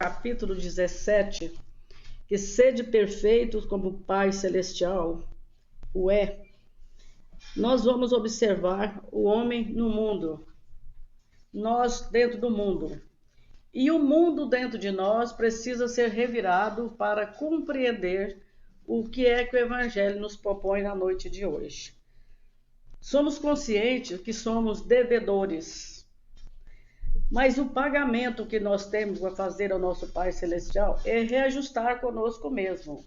capítulo 17, que sede perfeitos como o Pai Celestial o é, nós vamos observar o homem no mundo, nós dentro do mundo. E o mundo dentro de nós precisa ser revirado para compreender o que é que o Evangelho nos propõe na noite de hoje. Somos conscientes que somos devedores, mas o pagamento que nós temos a fazer ao nosso Pai Celestial é reajustar conosco mesmo,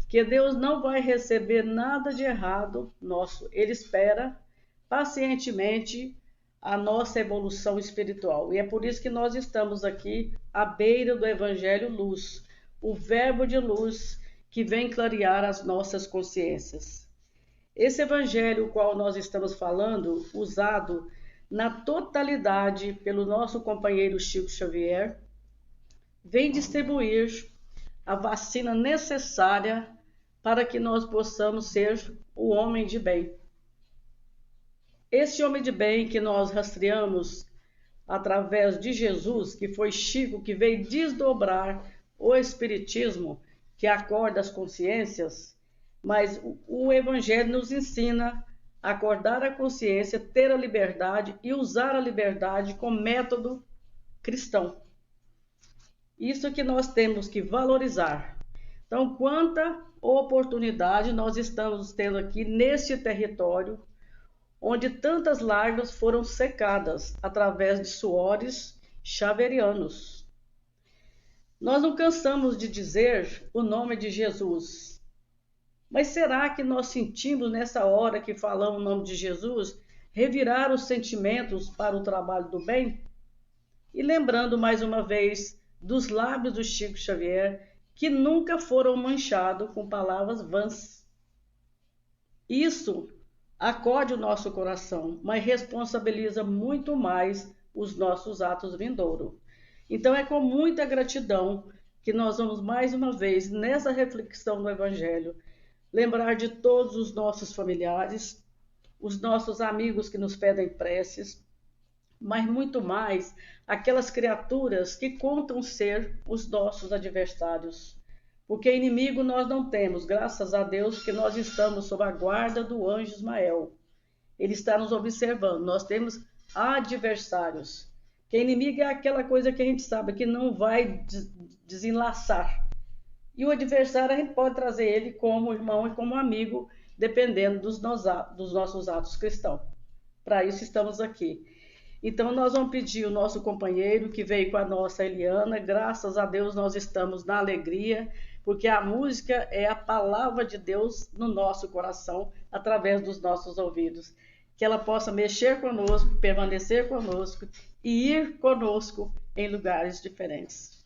que Deus não vai receber nada de errado nosso, Ele espera pacientemente a nossa evolução espiritual. E é por isso que nós estamos aqui à beira do Evangelho Luz, o verbo de luz que vem clarear as nossas consciências. Esse Evangelho, o qual nós estamos falando, usado na totalidade pelo nosso companheiro Chico Xavier, vem distribuir a vacina necessária para que nós possamos ser o homem de bem. Esse homem de bem que nós rastreamos através de Jesus, que foi Chico, que veio desdobrar o Espiritismo, que acorda as consciências, mas o Evangelho nos ensina a acordar a consciência, ter a liberdade e usar a liberdade como método cristão. Isso que nós temos que valorizar. Então, quanta oportunidade nós estamos tendo aqui nesse território, onde tantas lágrimas foram secadas através de suores xaverianos. Nós não cansamos de dizer o nome de Jesus, mas será que nós sentimos nessa hora que falamos o nome de Jesus, revirar os sentimentos para o trabalho do bem? E lembrando mais uma vez dos lábios do Chico Xavier, que nunca foram manchados com palavras vãs. Isso acode o nosso coração, mas responsabiliza muito mais os nossos atos vindouros. Então é com muita gratidão que nós vamos mais uma vez, nessa reflexão do Evangelho, lembrar de todos os nossos familiares, os nossos amigos que nos pedem preces, mas muito mais aquelas criaturas que contam ser os nossos adversários. Porque inimigo nós não temos, graças a Deus que nós estamos sob a guarda do anjo Ismael. Ele está nos observando, nós temos adversários. Que inimigo é aquela coisa que a gente sabe que não vai desenlaçar. E o adversário a gente pode trazer ele como irmão e como amigo, dependendo dos nossos atos cristãos. Para isso estamos aqui. Então nós vamos pedir o nosso companheiro que veio com a nossa Eliana, graças a Deus nós estamos na alegria, porque a música é a palavra de Deus no nosso coração, através dos nossos ouvidos. Que ela possa mexer conosco, permanecer conosco e ir conosco em lugares diferentes.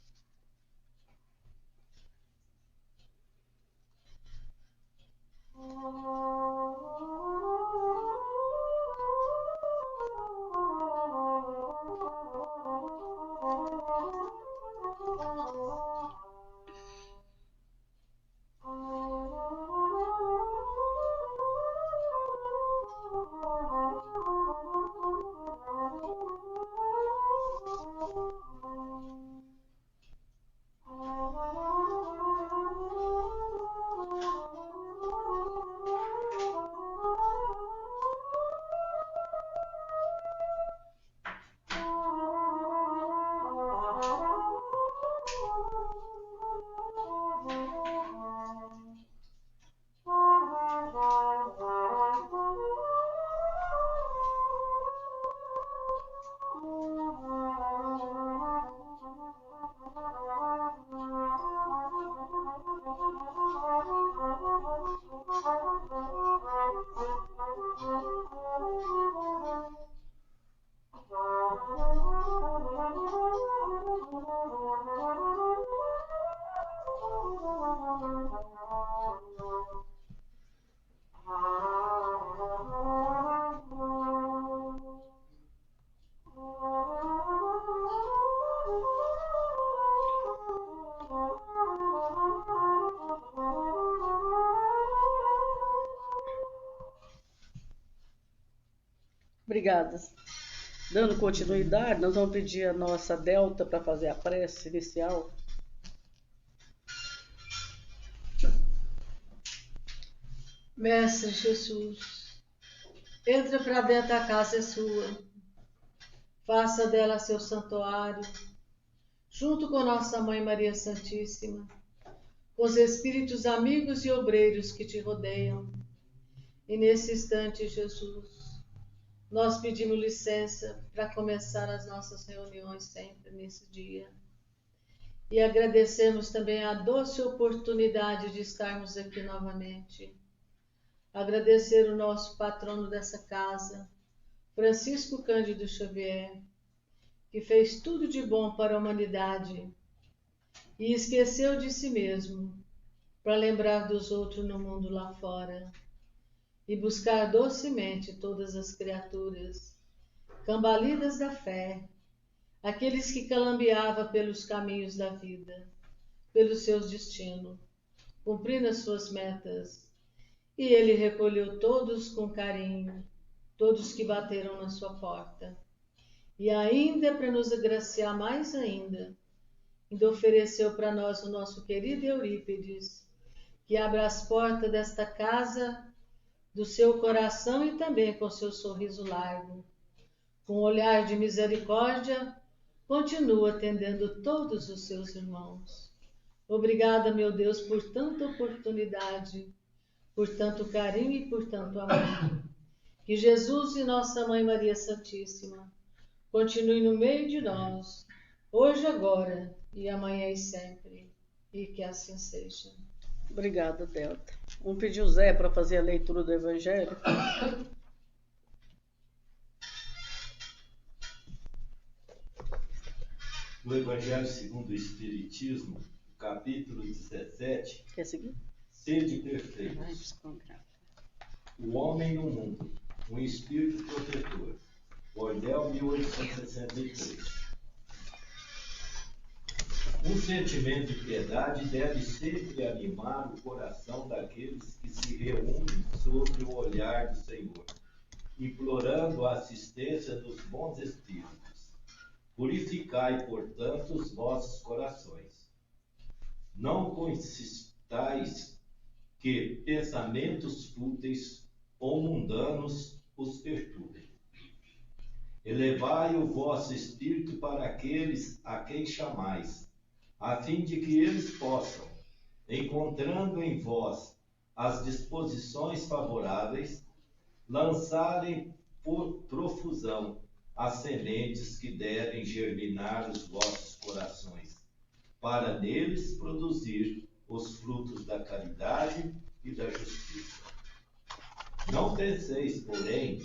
Obrigada. Dando continuidade, nós vamos pedir a nossa Delta para fazer a prece inicial. Mestre Jesus, entra para dentro da casa é sua, faça dela seu santuário, junto com nossa Mãe Maria Santíssima, com os espíritos amigos e obreiros que te rodeiam. E nesse instante, Jesus, nós pedimos licença para começar as nossas reuniões sempre nesse dia. E agradecemos também a doce oportunidade de estarmos aqui novamente. Agradecer o nosso patrono dessa casa, Francisco Cândido Xavier, que fez tudo de bom para a humanidade e esqueceu de si mesmo para lembrar dos outros no mundo lá fora e buscar docemente todas as criaturas, cambalidas da fé, aqueles que calambeavam pelos caminhos da vida, pelos seus destinos, cumprindo as suas metas. E ele recolheu todos com carinho, todos que bateram na sua porta. E ainda, para nos agraciar mais ainda ofereceu para nós o nosso querido Eurípides, que abre as portas desta casa, do seu coração e também com seu sorriso largo. Com um olhar de misericórdia, continua atendendo todos os seus irmãos. Obrigada, meu Deus, por tanta oportunidade, por tanto carinho e por tanto amor. Que Jesus e nossa Mãe Maria Santíssima continue no meio de nós, hoje, agora e amanhã e sempre. E que assim seja. Obrigada, Delta. Vamos pedir o Zé para fazer a leitura do Evangelho. No Evangelho segundo o Espiritismo, capítulo 17. Quer seguir? Sede perfeitos. O homem no mundo, um espírito protetor. Bordel, 1863. Um sentimento de piedade deve sempre animar o coração daqueles que se reúnem sob o olhar do Senhor, implorando a assistência dos bons espíritos. Purificai, portanto, os vossos corações. Não consistais que pensamentos fúteis ou mundanos os perturbem. Elevai o vosso espírito para aqueles a quem chamais, a fim de que eles possam, encontrando em vós as disposições favoráveis, lançarem por profusão as sementes que devem germinar os vossos corações, para neles produzir os frutos da caridade e da justiça. Não penseis, porém,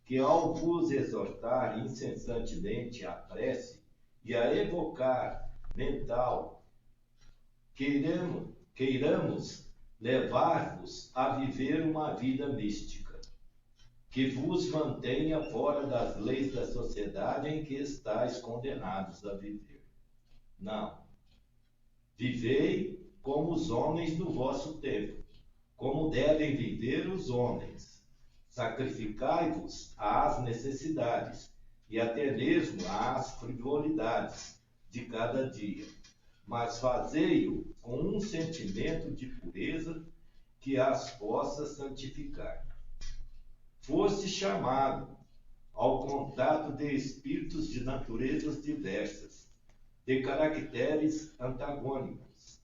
que ao vos exortar incessantemente à prece e a evocar mental, queiramos levar-vos a viver uma vida mística, que vos mantenha fora das leis da sociedade em que estáis condenados a viver. Não. Vivei como os homens do vosso tempo, como devem viver os homens. Sacrificai-vos às necessidades e até mesmo às frivolidades de cada dia, mas fazei-o com um sentimento de pureza que as possa santificar. Foste chamado ao contato de espíritos de naturezas diversas, de caracteres antagônicos.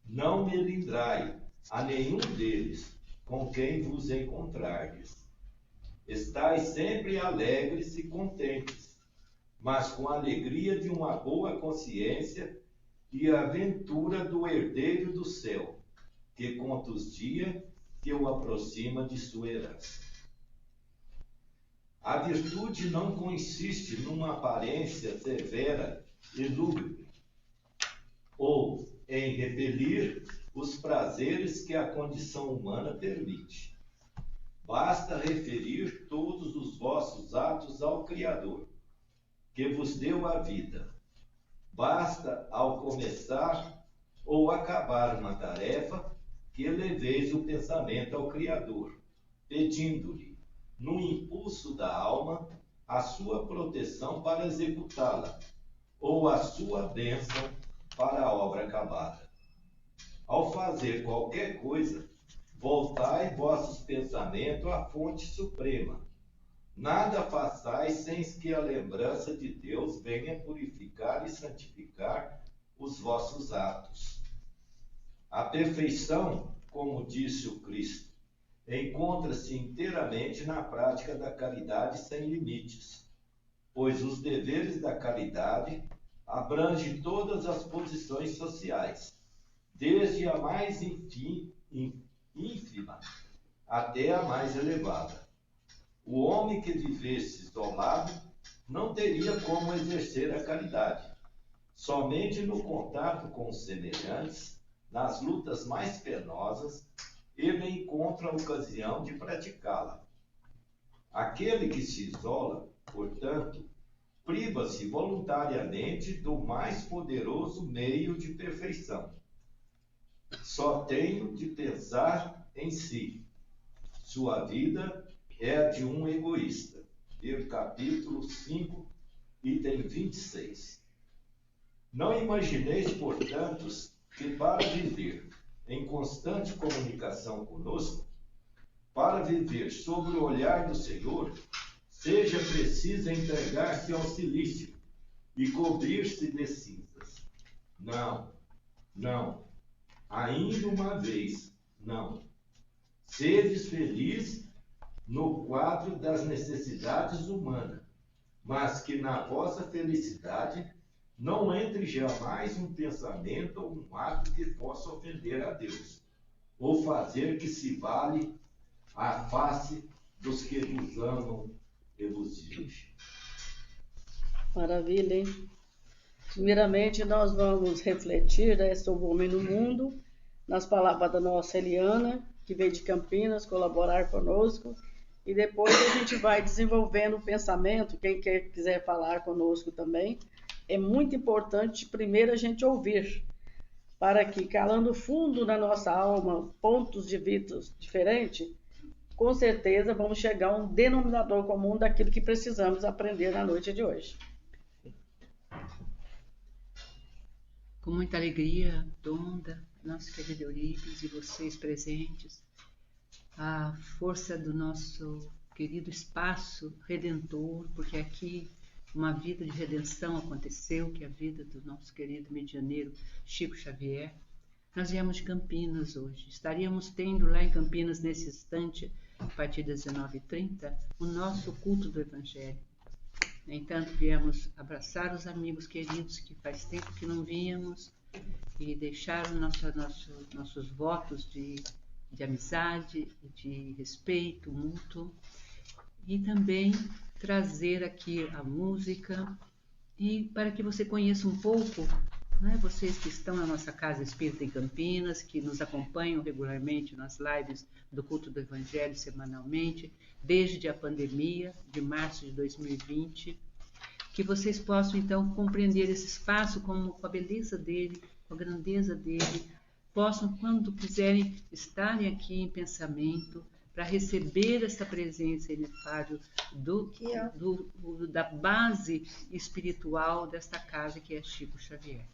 Não melindrai a nenhum deles com quem vos encontrardes. Estais sempre alegres e contentes, mas com a alegria de uma boa consciência e a ventura do herdeiro do céu, que conta os dias que o aproxima de sua herança. A virtude não consiste numa aparência severa e lúgubre, ou em repelir os prazeres que a condição humana permite. Basta referir todos os vossos atos ao Criador, que vos deu a vida. Basta, ao começar ou acabar uma tarefa, que eleveis o pensamento ao Criador, pedindo-lhe, no impulso da alma, a sua proteção para executá-la, ou a sua bênção para a obra acabada. Ao fazer qualquer coisa, voltai vossos pensamentos à fonte suprema. Nada façais sem que a lembrança de Deus venha purificar e santificar os vossos atos. A perfeição, como disse o Cristo, encontra-se inteiramente na prática da caridade sem limites, pois os deveres da caridade abrangem todas as posições sociais, desde a mais ínfima até a mais elevada. O homem que vivesse isolado não teria como exercer a caridade. Somente no contato com os semelhantes, nas lutas mais penosas, ele encontra a ocasião de praticá-la. Aquele que se isola, portanto, priva-se voluntariamente do mais poderoso meio de perfeição. Só tenho de pensar em si. Sua vida é a de um egoísta. Ver capítulo 5, item 26. Não imagineis, portanto, que para viver em constante comunicação conosco, para viver sob o olhar do Senhor, seja preciso entregar-se ao silício e cobrir-se de cinzas. Não, não. Ainda uma vez, não. Sedes feliz no quadro das necessidades humanas, mas que na vossa felicidade não entre jamais um pensamento ou um ato que possa ofender a Deus, ou fazer que se vale a face dos que vos amam e vos dirigem. Maravilha, hein? Primeiramente, nós vamos refletir sobre o homem no mundo, nas palavras da nossa Eliana, que veio de Campinas colaborar conosco, e depois a gente vai desenvolvendo o pensamento. Quem quiser falar conosco também, é muito importante primeiro a gente ouvir, para que, calando fundo na nossa alma pontos de vista diferentes, com certeza vamos chegar a um denominador comum daquilo que precisamos aprender na noite de hoje. Com muita alegria, Donda, nosso querido Eurípides e vocês presentes, a força do nosso querido espaço redentor, porque aqui uma vida de redenção aconteceu, que é a vida do nosso querido medianeiro Chico Xavier. Nós viemos de Campinas hoje. Estaríamos tendo lá em Campinas, nesse instante, a partir das 19h30, o nosso culto do Evangelho. No entanto, viemos abraçar os amigos queridos que faz tempo que não víamos e deixar nossos votos de amizade, de respeito mútuo, e também trazer aqui a música, e para que você conheça um pouco, né, vocês que estão na nossa Casa Espírita em Campinas, que nos acompanham regularmente nas lives do Culto do Evangelho semanalmente, desde a pandemia de março de 2020, que vocês possam então compreender esse espaço com a beleza dele, com a grandeza dele, possam, quando quiserem, estarem aqui em pensamento, para receber essa presença inefável da base espiritual desta casa, que é Chico Xavier.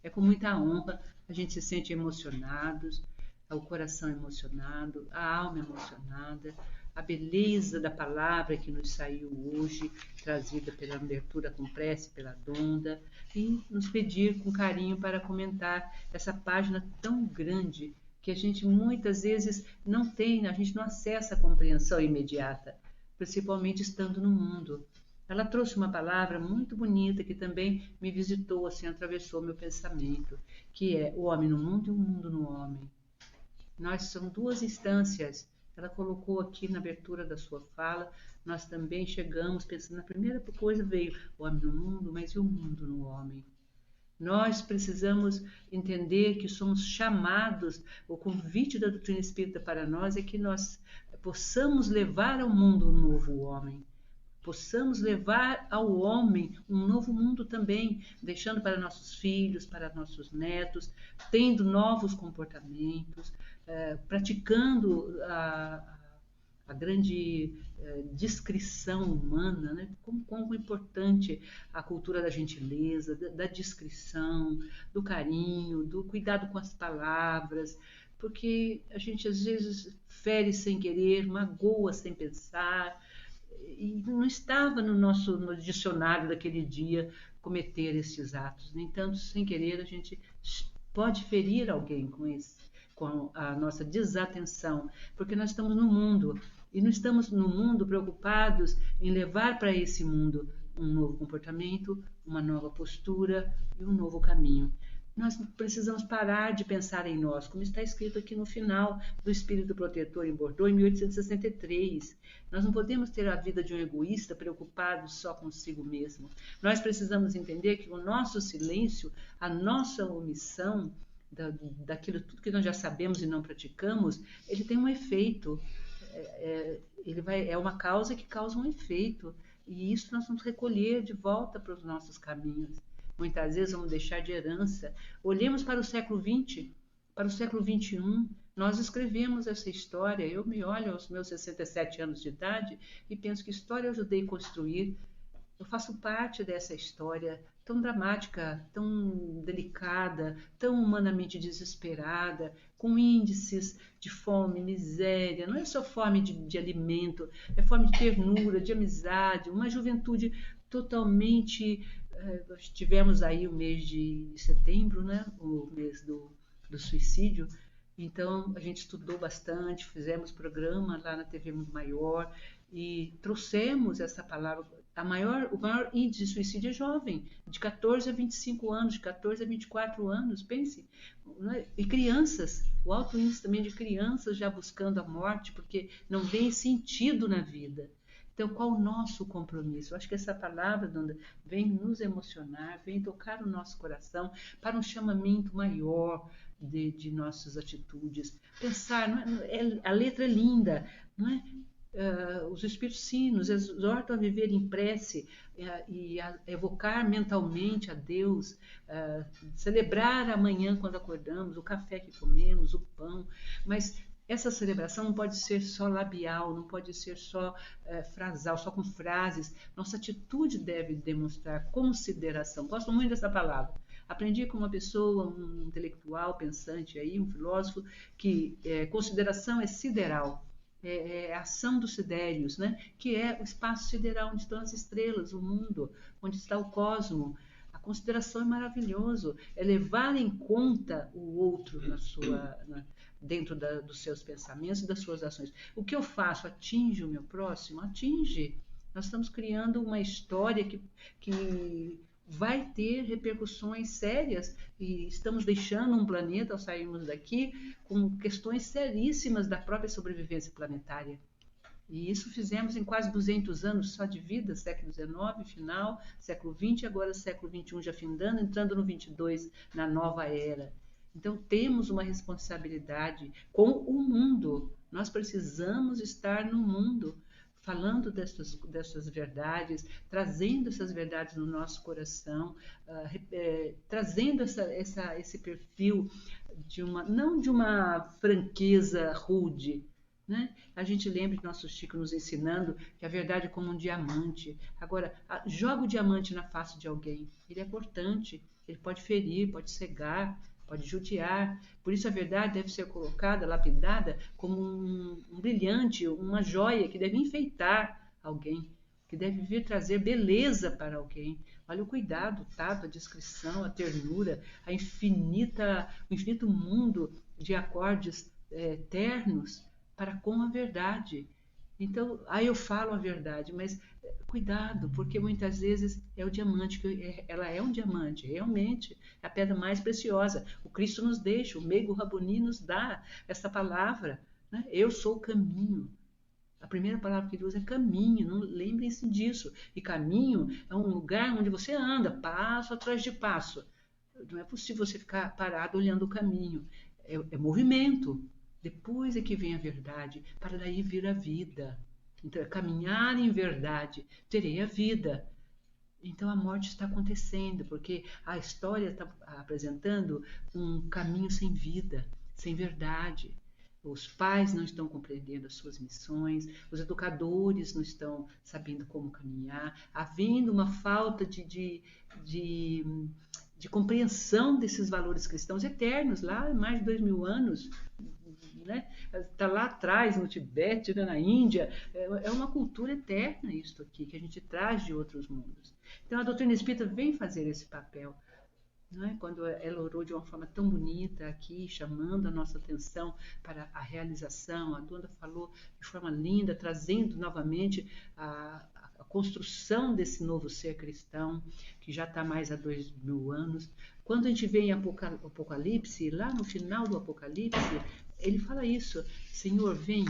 É com muita honra, a gente se sente emocionados, o coração emocionado, a alma emocionada, a beleza da palavra que nos saiu hoje, trazida pela abertura com prece pela Donda, e nos pedir com carinho para comentar essa página tão grande que a gente muitas vezes não tem, a gente não acessa a compreensão imediata, principalmente estando no mundo. Ela trouxe uma palavra muito bonita que também me visitou, assim, atravessou meu pensamento, que é o homem no mundo e o mundo no homem. Nós são duas instâncias. Ela colocou aqui na abertura da sua fala, nós também chegamos pensando, na primeira coisa veio o homem no mundo, mas e o mundo no homem? Nós precisamos entender que somos chamados, o convite da doutrina espírita para nós é que nós possamos levar ao mundo um novo homem, possamos levar ao homem um novo mundo também, deixando para nossos filhos, para nossos netos, tendo novos comportamentos, praticando a grande descrição humana, né? Como é importante a cultura da gentileza, da descrição, do carinho, do cuidado com as palavras, porque a gente às vezes fere sem querer, magoa sem pensar, e não estava no dicionário daquele dia cometer esses atos. No entanto, sem querer, a gente pode ferir alguém com a nossa desatenção, porque nós estamos no mundo, e não estamos no mundo preocupados em levar para esse mundo um novo comportamento, uma nova postura e um novo caminho. Nós precisamos parar de pensar em nós, como está escrito aqui no final do Espírito Protetor em Bordeaux, em 1863. Nós não podemos ter a vida de um egoísta preocupado só consigo mesmo. Nós precisamos entender que o nosso silêncio, a nossa omissão, daquilo tudo que nós já sabemos e não praticamos, ele tem um efeito. É uma causa que causa um efeito. E isso nós vamos recolher de volta para os nossos caminhos. Muitas vezes vamos deixar de herança. Olhemos para o século XX, para o século XXI. Nós escrevemos essa história. Eu me olho aos meus 67 anos de idade e penso que história eu ajudei a construir. Eu faço parte dessa história tão dramática, tão delicada, tão humanamente desesperada, com índices de fome, miséria. Não é só fome de alimento, é fome de ternura, de amizade, uma juventude totalmente... Nós tivemos aí o mês de setembro, né? O mês do suicídio. Então, a gente estudou bastante, fizemos programa lá na TV Mundo Maior e trouxemos essa palavra. O maior índice de suicídio é jovem, de 14 a 25 anos, de 14 a 24 anos, pense. E crianças, o alto índice também de crianças já buscando a morte, porque não vê sentido na vida. Então, qual o nosso compromisso? Eu acho que essa palavra, Dona, vem nos emocionar, vem tocar o nosso coração para um chamamento maior de nossas atitudes. Pensar, a letra é linda, não é? Os espíritos sim nos exortam a viver em prece e a evocar mentalmente a Deus, celebrar amanhã quando acordamos, o café que comemos, o pão, mas essa celebração não pode ser só labial, não pode ser só frasal, só com frases. Nossa atitude deve demonstrar consideração. Gosto muito dessa palavra. Aprendi com uma pessoa, um intelectual pensante aí, um filósofo, que consideração é sideral. É a ação dos sidérios, né? Que é o espaço sideral onde estão as estrelas, o mundo, onde está o cosmo. A consideração é maravilhoso, é levar em conta o outro dentro dos seus pensamentos e das suas ações. O que eu faço atinge o meu próximo? Atinge. Nós estamos criando uma história que vai ter repercussões sérias e estamos deixando um planeta, ao sairmos daqui, com questões seríssimas da própria sobrevivência planetária. E isso fizemos em quase 200 anos só de vida, século XIX, final, século XX, agora século XXI já findando, entrando no XXII, na nova era. Então temos uma responsabilidade com o mundo. Nós precisamos estar no mundo, falando dessas verdades, trazendo essas verdades no nosso coração, trazendo esse perfil não de uma franqueza rude, né? A gente lembra de nosso Chico nos ensinando que a verdade é como um diamante. Agora, joga o diamante na face de alguém. Ele é cortante, ele pode ferir, pode cegar, pode judiar. Por isso a verdade deve ser colocada, lapidada, como um brilhante, uma joia que deve enfeitar alguém, que deve vir trazer beleza para alguém. Olha o cuidado, o tato, a discrição, a ternura, o infinito mundo de acordes ternos para com a verdade. Então, aí eu falo a verdade, mas cuidado, porque muitas vezes é o diamante, ela é um diamante, realmente, é a pedra mais preciosa. O Cristo nos deixa, o Meigo Rabuni nos dá essa palavra, né? Eu sou o caminho. A primeira palavra que ele usa é caminho, não lembrem-se disso. E caminho é um lugar onde você anda, passo atrás de passo. Não é possível você ficar parado olhando o caminho. É movimento. Depois é que vem a verdade, para daí vir a vida. Então, caminhar em verdade, terei a vida. Então, a morte está acontecendo, porque a história está apresentando um caminho sem vida, sem verdade. Os pais não estão compreendendo as suas missões, os educadores não estão sabendo como caminhar, havendo uma falta de compreensão desses valores cristãos eternos, lá há mais de 2000 anos, né? Está lá atrás, no Tibete, na Índia, é uma cultura eterna isso aqui, que a gente traz de outros mundos. Então a doutrina espírita vem fazer esse papel. Não é? Quando ela orou de uma forma tão bonita aqui, chamando a nossa atenção para a realização, a Dona falou de forma linda, trazendo novamente a construção desse novo ser cristão, que já está mais há 2000 anos. Quando a gente vê em Apocalipse, lá no final do Apocalipse, ele fala isso: Senhor, vem,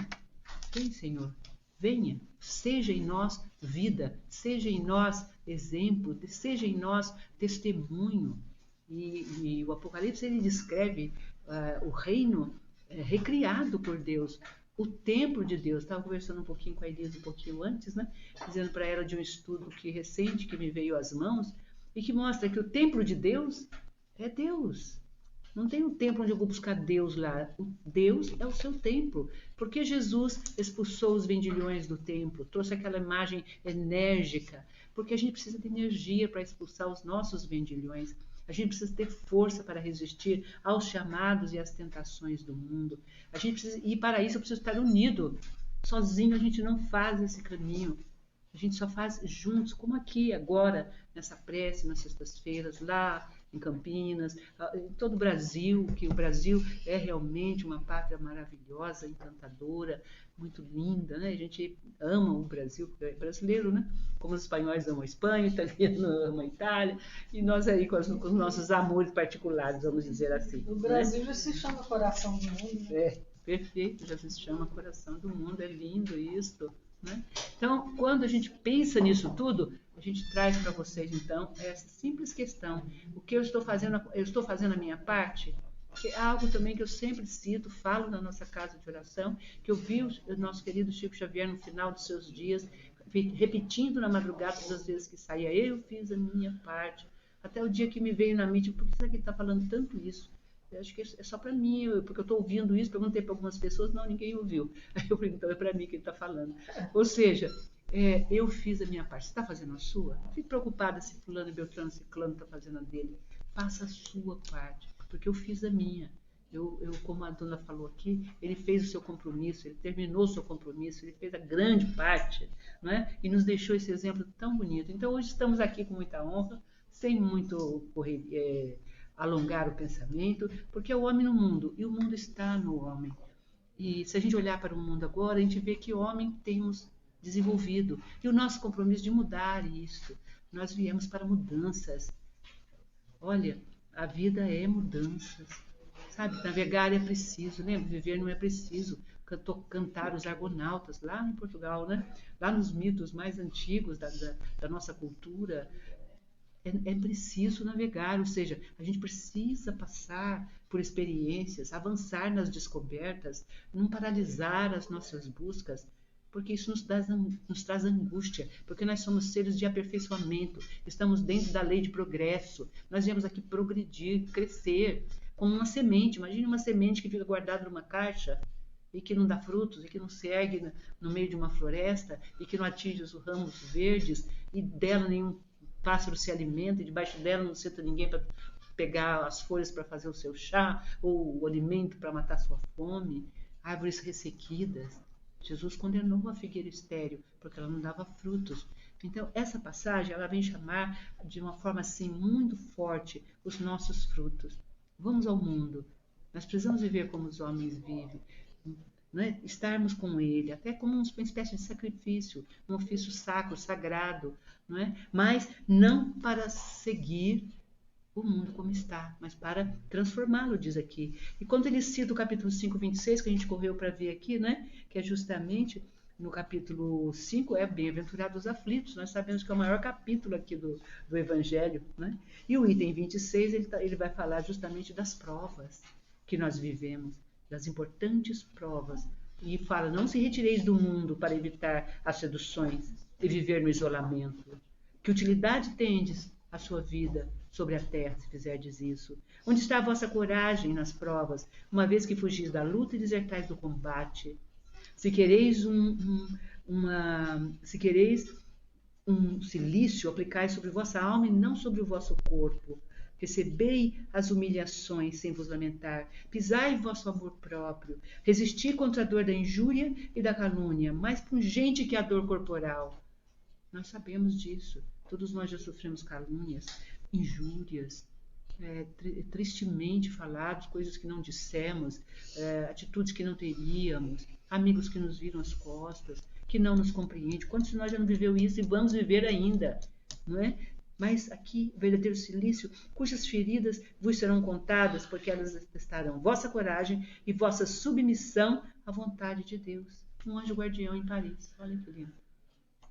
Senhor, venha, seja em nós vida, seja em nós exemplo, seja em nós testemunho. E o Apocalipse ele descreve o reino recriado por Deus, o templo de Deus. Estava conversando um pouquinho com a Elisa um pouquinho antes, né? Dizendo para ela de um estudo recente que me veio às mãos e que mostra que o templo de Deus é Deus. Não tem um templo onde eu vou buscar Deus lá. O Deus é o seu templo. Porque Jesus expulsou os vendilhões do templo, trouxe aquela imagem enérgica. Porque a gente precisa de energia para expulsar os nossos vendilhões. A gente precisa ter força para resistir aos chamados e às tentações do mundo. A gente precisa, e para isso eu preciso estar unido. Sozinho a gente não faz esse caminho. A gente só faz juntos, como aqui, agora, nessa prece, nas sextas-feiras, lá em Campinas, em todo o Brasil, que o Brasil é realmente uma pátria maravilhosa, encantadora, muito linda, né? A gente ama o Brasil, porque é brasileiro, né? Como os espanhóis amam a Espanha, o italiano ama a Itália, e nós aí com os nossos amores particulares, vamos dizer assim. O Brasil já se chama coração do mundo, né? É, perfeito, já se chama coração do mundo, é lindo isso, né? Então, quando a gente pensa nisso tudo, a gente traz para vocês, então, essa simples questão. O que eu estou fazendo a minha parte, que é algo também que eu sempre cito, falo na nossa casa de oração, que eu vi o nosso querido Chico Xavier no final dos seus dias, repetindo na madrugada todas as vezes que saía, eu fiz a minha parte. Até o dia que me veio na mente, por que será que ele está falando tanto isso? Eu acho que é só para mim, porque eu estou ouvindo isso, perguntei para algumas pessoas, não, ninguém ouviu. Aí eu falei, então é para mim que ele está falando. Ou seja, eu fiz a minha parte, você está fazendo a sua? Não fique preocupada se fulano, Beltrano, Ciclano está fazendo a dele. Faça a sua parte, porque eu fiz a minha. Eu, como a dona falou aqui, ele fez o seu compromisso, ele terminou o seu compromisso, ele fez a grande parte, não é? E nos deixou esse exemplo tão bonito. Então hoje estamos aqui com muita honra, sem muito alongar o pensamento, porque é o homem no mundo, e o mundo está no homem. E se a gente olhar para o mundo agora, a gente vê que homem temos desenvolvido, e o nosso compromisso de mudar isso. Nós viemos para mudanças. Olha, a vida é mudanças. Sabe, navegar é preciso, lembra? Viver não é preciso. Cantar os argonautas lá em Portugal, né? Lá nos mitos mais antigos da nossa cultura. É preciso navegar, ou seja, a gente precisa passar por experiências, avançar nas descobertas, não paralisar as nossas buscas, porque isso nos traz angústia, porque nós somos seres de aperfeiçoamento, estamos dentro da lei de progresso, nós viemos aqui progredir, crescer, como uma semente. Imagine uma semente que fica guardada numa caixa e que não dá frutos, e que não se ergue no meio de uma floresta, e que não atinge os ramos verdes, e dela nenhum pássaro se alimenta, e debaixo dela não senta ninguém para pegar as folhas para fazer o seu chá, ou o alimento para matar sua fome. Árvores ressequidas. Jesus condenou a figueira estéril, porque ela não dava frutos. Então, essa passagem, ela vem chamar de uma forma assim muito forte os nossos frutos. Vamos ao mundo. Nós precisamos viver como os homens vivem. Não é? Estarmos com ele, até como uma espécie de sacrifício, um ofício sacro, sagrado, não é? Mas não para seguir o mundo como está, mas para transformá-lo, diz aqui. E quando ele cita o capítulo 5, 26, que a gente correu para ver aqui, né? Que é justamente no capítulo 5, bem-aventurados os aflitos. Nós sabemos que é o maior capítulo aqui do Evangelho, né? E o item 26, ele vai falar justamente das provas que nós vivemos, das importantes provas. E fala, não se retireis do mundo para evitar as seduções e viver no isolamento. Que utilidade tendes a sua vida sobre a terra, se fizerdes isso? Onde está a vossa coragem nas provas, uma vez que fugis da luta e desertais do combate? Se quereis um cilício, aplicai sobre vossa alma e não sobre o vosso corpo. Recebei as humilhações sem vos lamentar. Pisai vosso amor próprio. Resisti contra a dor da injúria e da calúnia, mais pungente que a dor corporal. Nós sabemos disso. Todos nós já sofremos calúnias, injúrias, tristemente falados, coisas que não dissemos, atitudes que não teríamos, amigos que nos viram as costas, que não nos compreendem. Quantos de nós já não viveu isso e vamos viver ainda, não é? Mas aqui, o verdadeiro cilício, cujas feridas vos serão contadas, porque elas estarão vossa coragem e vossa submissão à vontade de Deus. Um anjo guardião em Paris. Olha que lindo.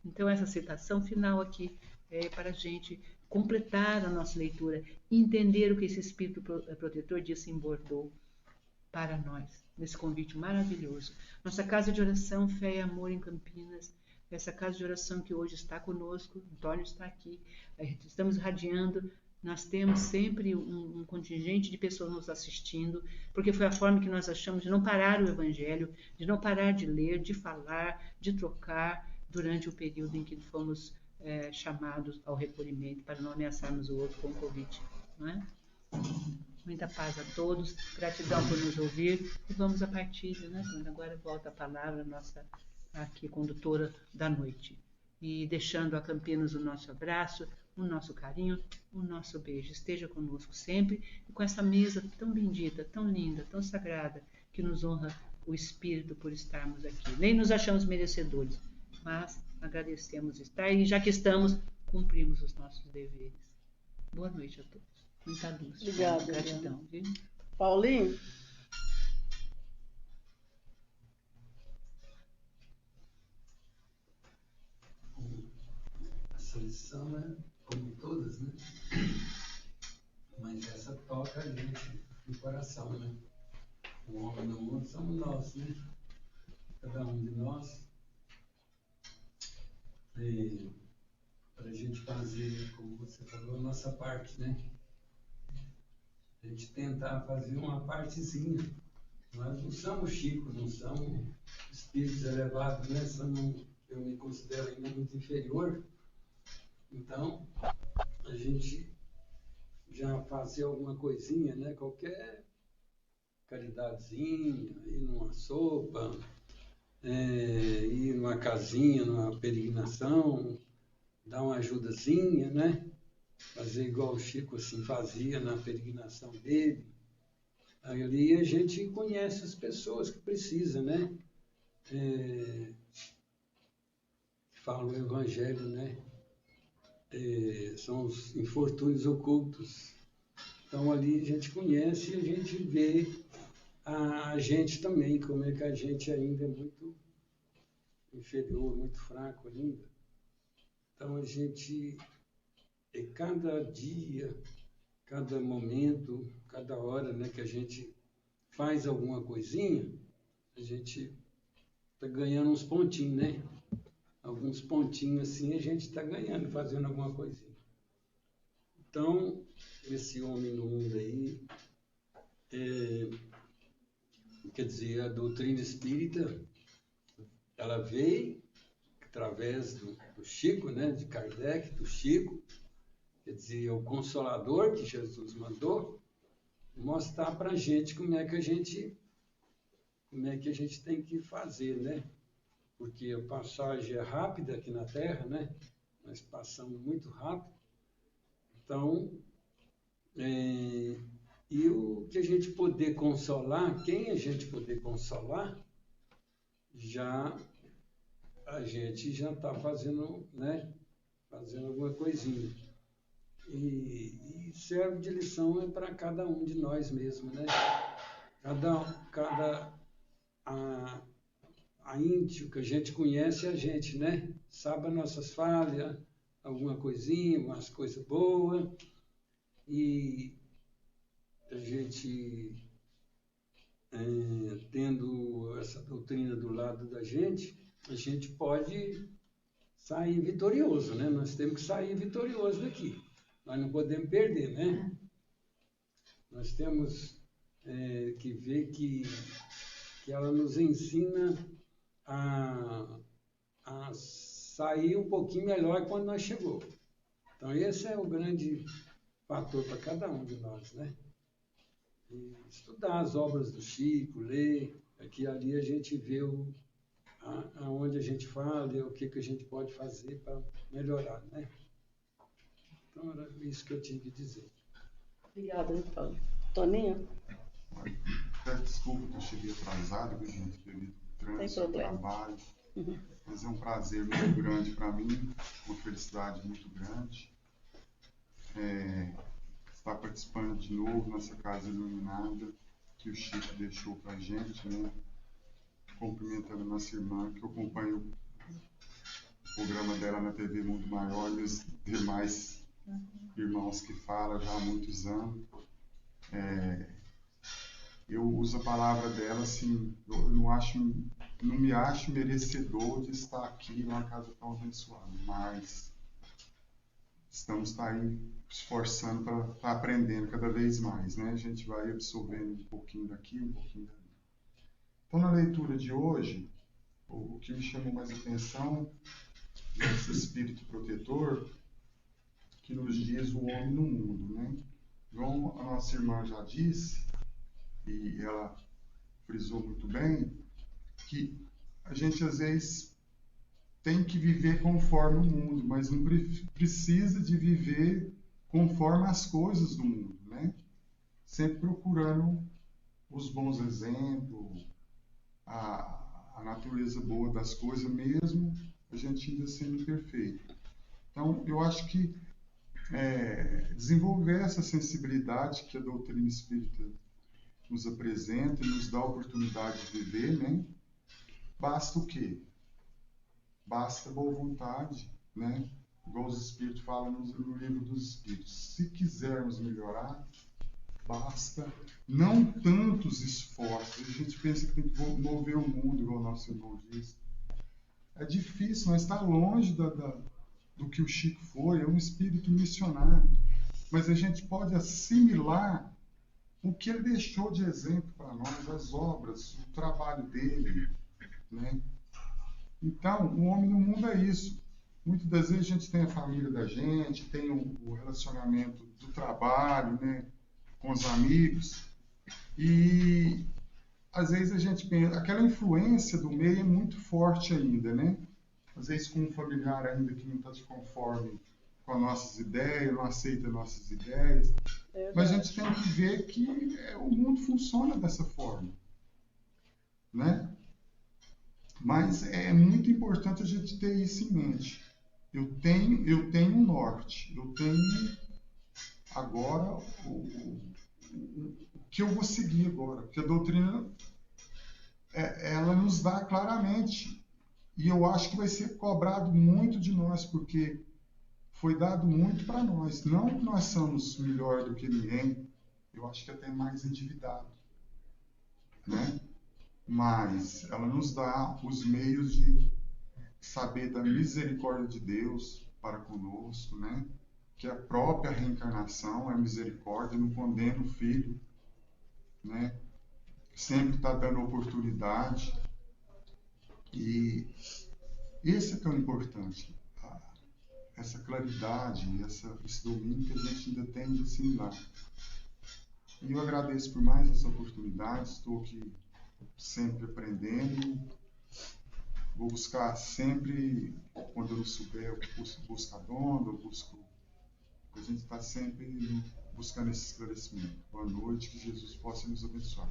Então, essa citação final aqui é para a gente completar a nossa leitura e entender o que esse Espírito Protetor disse em Bordeaux para nós, nesse convite maravilhoso. Nossa casa de oração, Fé e Amor em Campinas, essa casa de oração que hoje está conosco, Antônio está aqui, estamos irradiando, nós temos sempre um contingente de pessoas nos assistindo, porque foi a forma que nós achamos de não parar o Evangelho, de não parar de ler, de falar, de trocar, durante o período em que fomos chamados ao recolhimento, para não ameaçarmos o outro com o Covid, não é? Muita paz a todos, gratidão por nos ouvir e vamos à partilha, né, Dona? Agora volta a palavra, nossa aqui condutora da noite. E deixando a Campinas o nosso abraço, o nosso carinho, o nosso beijo. Esteja conosco sempre e com essa mesa tão bendita, tão linda, tão sagrada, que nos honra o Espírito por estarmos aqui. Nem nos achamos merecedores, mas agradecemos estar e já que estamos, cumprimos os nossos deveres. Boa noite a todos. Muita luz. Obrigada. Gratidão. Viu? Paulinho? Essa lição é como todas, né? Mas essa toca a gente no coração, né? O homem do mundo somos nós, né? Cada um de nós. Para a gente fazer, como você falou, a nossa parte, né? A gente tentar fazer uma partezinha. Nós não somos chicos, não somos espíritos elevados, né? Eu me considero ainda muito inferior. Então, a gente já fazer alguma coisinha, né? Qualquer caridadezinha, ir numa sopa, ir numa casinha, numa peregrinação, dar uma ajudazinha, né? Fazer igual o Chico assim fazia na peregrinação dele. Ali a gente conhece as pessoas que precisam, né? Fala o Evangelho, né? São os infortúnios ocultos. Então ali a gente conhece e a gente vê a gente também, como é que a gente ainda é muito inferior, muito fraco ainda. Então a gente, cada dia, cada momento, cada hora, né, que a gente faz alguma coisinha, a gente está ganhando uns pontinhos, né? Alguns pontinhos assim a gente está ganhando, fazendo alguma coisinha. Então, esse homem no mundo aí, quer dizer, a doutrina espírita, ela veio através do Chico, né, de Kardec, do Chico, quer dizer, o Consolador que Jesus mandou, mostrar para a gente como é que a gente tem que fazer, né? Porque a passagem é rápida aqui na Terra, né? Nós passamos muito rápido. Então, e o que a gente poder consolar, quem a gente poder consolar, a gente já está fazendo, né? Fazendo alguma coisinha. E serve de lição para cada um de nós mesmos, né? A íntimo que a gente conhece a gente, né? Sabe as nossas falhas, alguma coisinha, umas coisas boas. E a gente, tendo essa doutrina do lado da gente, a gente pode sair vitorioso, né? Nós temos que sair vitorioso daqui. nós não podemos perder, né? Nós temos que ver que ela nos ensina a sair um pouquinho melhor quando nós chegou. Então, esse é o grande fator para cada um de nós, né? E estudar as obras do Chico, ler, aqui ali a gente vê aonde a gente falha, o que a gente pode fazer para melhorar, né? Então, era isso que eu tinha que dizer. Obrigada, Antônio. Toninho? Desculpa que eu cheguei atrasado, que a gente teve trânsito, trabalho. Mas é um prazer muito grande para mim, uma felicidade muito grande. Estar participando de novo nessa casa iluminada que o Chico deixou para a gente, né? Cumprimentando a nossa irmã, que eu acompanho o programa dela na TV Mundo Maior e os demais irmãos que falam já há muitos anos. Eu uso a palavra dela assim, eu não me acho merecedor de estar aqui numa casa tão abençoada, mas estamos aí esforçando para estar aprendendo cada vez mais, né? A gente vai absorvendo um pouquinho daqui, um pouquinho dali. Então, na leitura de hoje, o que me chamou mais atenção é esse espírito protetor que nos diz o homem no mundo, né? Como a nossa irmã já disse, e ela frisou muito bem, que a gente às vezes tem que viver conforme o mundo, mas não precisa de viver conforme as coisas do mundo, né? Sempre procurando os bons exemplos, a natureza boa das coisas, mesmo a gente ainda sendo imperfeito. Então, eu acho que desenvolver essa sensibilidade que a doutrina espírita nos apresenta e nos dá a oportunidade de viver, né? Basta o quê? Basta boa vontade, né? Igual os Espíritos falam no livro dos Espíritos. Se quisermos melhorar, basta não tantos esforços. A gente pensa que tem que mover o mundo, igual o nosso irmão diz. É difícil, mas está longe do que o Chico foi. É um espírito missionário. Mas a gente pode assimilar o que ele deixou de exemplo para nós, as obras, o trabalho dele, né? Então, o homem no mundo é isso. Muitas das vezes a gente tem a família da gente, tem o relacionamento do trabalho, né, com os amigos, e às vezes a gente pensa, aquela influência do meio é muito forte ainda, né? Às vezes com um familiar ainda que não está de conforme com as nossas ideias, não aceita nossas ideias, mas a gente tem que ver que o mundo funciona dessa forma, né? Mas é muito importante a gente ter isso em mente. Eu tenho um norte, eu tenho agora o que eu vou seguir agora, porque a doutrina ela nos dá claramente, e eu acho que vai ser cobrado muito de nós, porque foi dado muito para nós. Não que nós somos melhor do que ninguém, eu acho que até mais endividado, né? Mas ela nos dá os meios de saber da misericórdia de Deus para conosco, né? Que a própria reencarnação é misericórdia, não condena o filho, né? Sempre está dando oportunidade. E esse é que é o importante, essa claridade, esse domínio que a gente ainda tem de assimilar. E eu agradeço por mais essa oportunidade, estou aqui sempre aprendendo, vou buscar sempre, quando eu não souber, eu busco a dona, a gente está sempre buscando esse esclarecimento. Boa noite, que Jesus possa nos abençoar.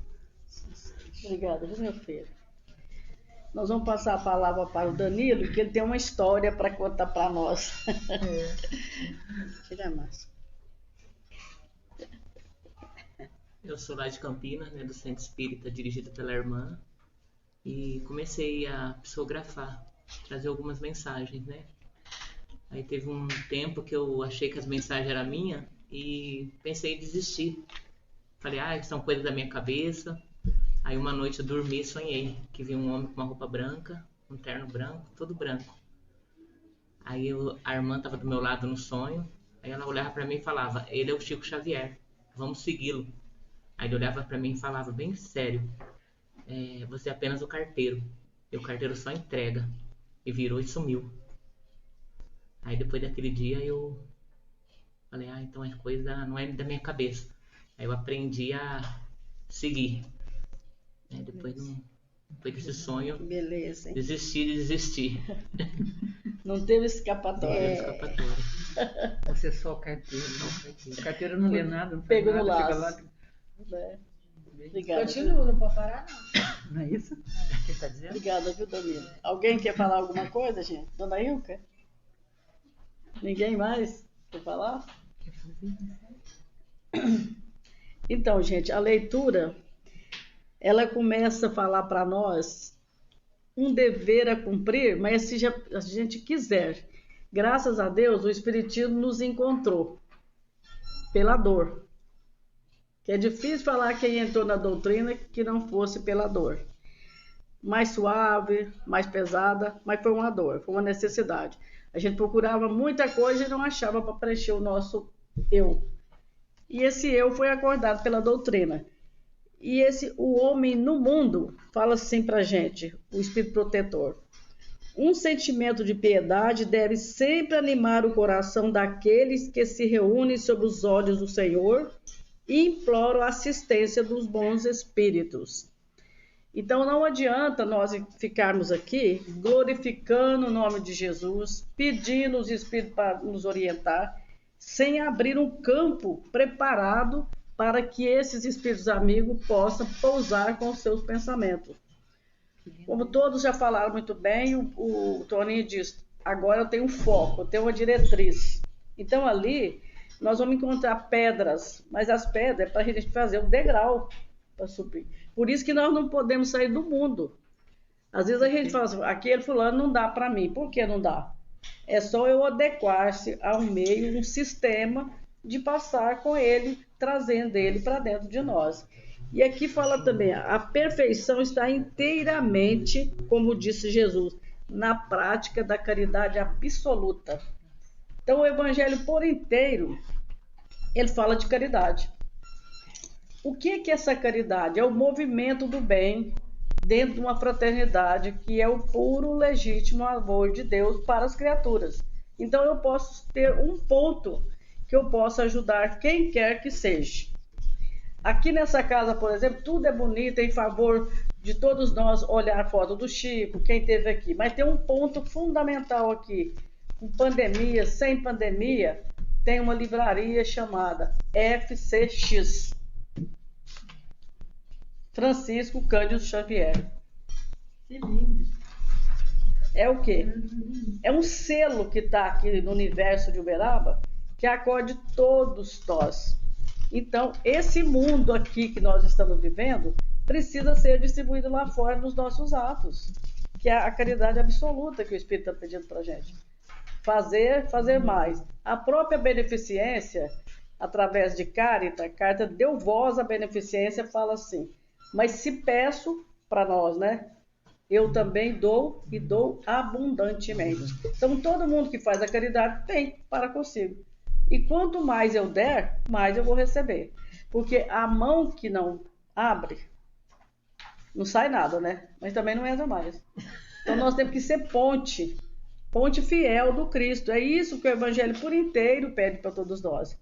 Obrigada, meu filho. Nós vamos passar a palavra para o Danilo, que ele tem uma história para contar para nós. Tira a máscara. Eu sou lá de Campinas, né, do Centro Espírita, dirigido pela irmã, e comecei a psicografar, trazer algumas mensagens, né? Aí teve um tempo que eu achei que as mensagens eram minhas e pensei em desistir. Falei, são coisas da minha cabeça. Aí uma noite eu dormi e sonhei que vi um homem com uma roupa branca, um terno branco, todo branco. Aí a irmã estava do meu lado no sonho, Aí ela olhava para mim e falava, ele é o Chico Xavier, vamos segui-lo. Aí ele olhava para mim e falava bem sério, você é apenas o carteiro, e o carteiro só entrega. E virou e sumiu. Aí depois daquele dia eu falei, então a coisa não é da minha cabeça. Aí eu aprendi a seguir. Depois desse sonho, Beleza, hein? desistir. Não teve escapatória. Escapatória. Você é só o carteiro. O carteiro não lê nada, não faz Pego nada, no fica laço. lá. Obrigada. Continua, não pode parar, não. Não é isso que está dizendo? Obrigada, viu, Danilo? Alguém quer falar alguma coisa, gente? Dona Ilka? Ninguém mais quer falar? Então, gente, a leitura, ela começa a falar para nós um dever a cumprir, mas se a gente quiser. Graças a Deus, o Espiritismo nos encontrou pela dor. Que é difícil falar quem entrou na doutrina que não fosse pela dor. Mais suave, mais pesada, mas foi uma dor, foi uma necessidade. A gente procurava muita coisa e não achava para preencher o nosso eu. E esse eu foi acordado pela doutrina. E o homem no mundo fala assim para a gente, o Espírito Protetor. Um sentimento de piedade deve sempre animar o coração daqueles que se reúnem sob os olhos do Senhor e imploram a assistência dos bons espíritos. Então não adianta nós ficarmos aqui glorificando o nome de Jesus, pedindo os espíritos para nos orientar, sem abrir um campo preparado para que esses espíritos amigos possam pousar com os seus pensamentos. Como todos já falaram muito bem, o Toninho disse, agora eu tenho um foco, eu tenho uma diretriz. Então ali nós vamos encontrar pedras, mas as pedras é para a gente fazer um degrau para subir. Por isso que nós não podemos sair do mundo. Às vezes a gente fala assim, aquele fulano não dá para mim. Por que não dá? É só eu adequar-se a um meio, um sistema de passar com ele, trazendo ele para dentro de nós. E aqui fala também, a perfeição está inteiramente, como disse Jesus, na prática da caridade absoluta. Então o Evangelho por inteiro, ele fala de caridade. O que é essa caridade? É o movimento do bem dentro de uma fraternidade que é o puro, legítimo amor de Deus para as criaturas. Então eu posso ter um ponto que eu possa ajudar quem quer que seja. Aqui nessa casa, por exemplo, tudo é bonito em favor de todos nós olhar a foto do Chico, quem esteve aqui. Mas tem um ponto fundamental aqui. Com pandemia, sem pandemia, tem uma livraria chamada FCX. Francisco Cândido Xavier. Que lindo. É o quê? É um selo que está aqui no universo de Uberaba que acorde todos nós. Então, esse mundo aqui que nós estamos vivendo precisa ser distribuído lá fora nos nossos atos, que é a caridade absoluta que o Espírito está pedindo para a gente. Fazer mais. A própria beneficência, através de Caritas, Caritas deu voz à beneficência, fala assim, mas se peço para nós, né? Eu também dou e dou abundantemente. Então, todo mundo que faz a caridade tem para consigo. E quanto mais eu der, mais eu vou receber. Porque a mão que não abre, não sai nada, né? Mas também não entra mais. Então, nós temos que ser ponte fiel do Cristo. É isso que o Evangelho por inteiro pede para todos nós.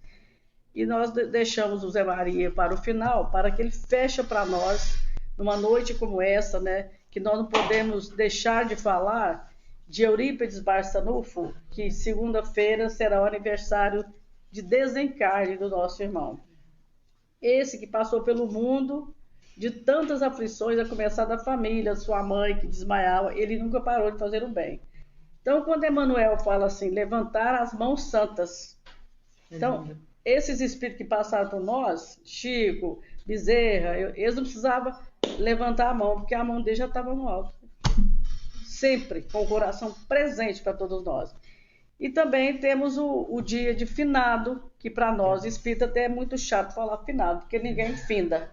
E nós deixamos o Zé Maria para o final, para que ele feche para nós, numa noite como essa, né? Que nós não podemos deixar de falar de Eurípides Barçanufo, que segunda-feira será o aniversário de desencarne do nosso irmão. Esse que passou pelo mundo de tantas aflições, a começar da família, sua mãe que desmaiava, ele nunca parou de fazer o bem. Então, quando Emmanuel fala assim, levantar as mãos santas. Então, esses espíritos que passaram por nós, Chico, Bezerra, eles não precisavam levantar a mão, porque a mão dele já estava no alto. Sempre com o coração presente para todos nós. E também temos o dia de finado, que para nós espírita até é muito chato falar finado, porque ninguém finda.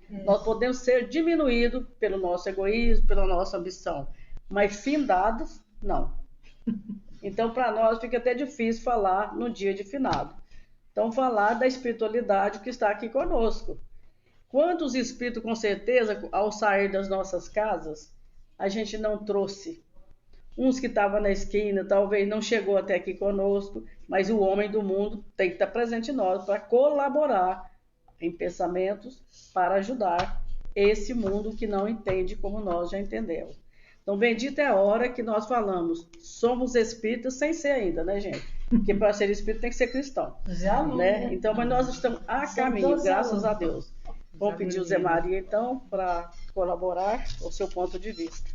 Nós podemos ser diminuídos pelo nosso egoísmo, pela nossa ambição, mas findados, não. Então, para nós fica até difícil falar no dia de finado. Então, falar da espiritualidade que está aqui conosco. Quantos espíritos, com certeza, ao sair das nossas casas, a gente não trouxe? Uns que estavam na esquina, talvez não chegou até aqui conosco, mas o homem do mundo tem que estar presente em nós para colaborar em pensamentos para ajudar esse mundo que não entende como nós já entendemos. Então, bendita é a hora que nós falamos, somos espíritas sem ser ainda, né, gente? Porque para ser espírita tem que ser cristão. Né? Então, mas nós estamos a caminho, graças a Deus. Vamos pedir o Zé Maria, então, para colaborar com o seu ponto de vista.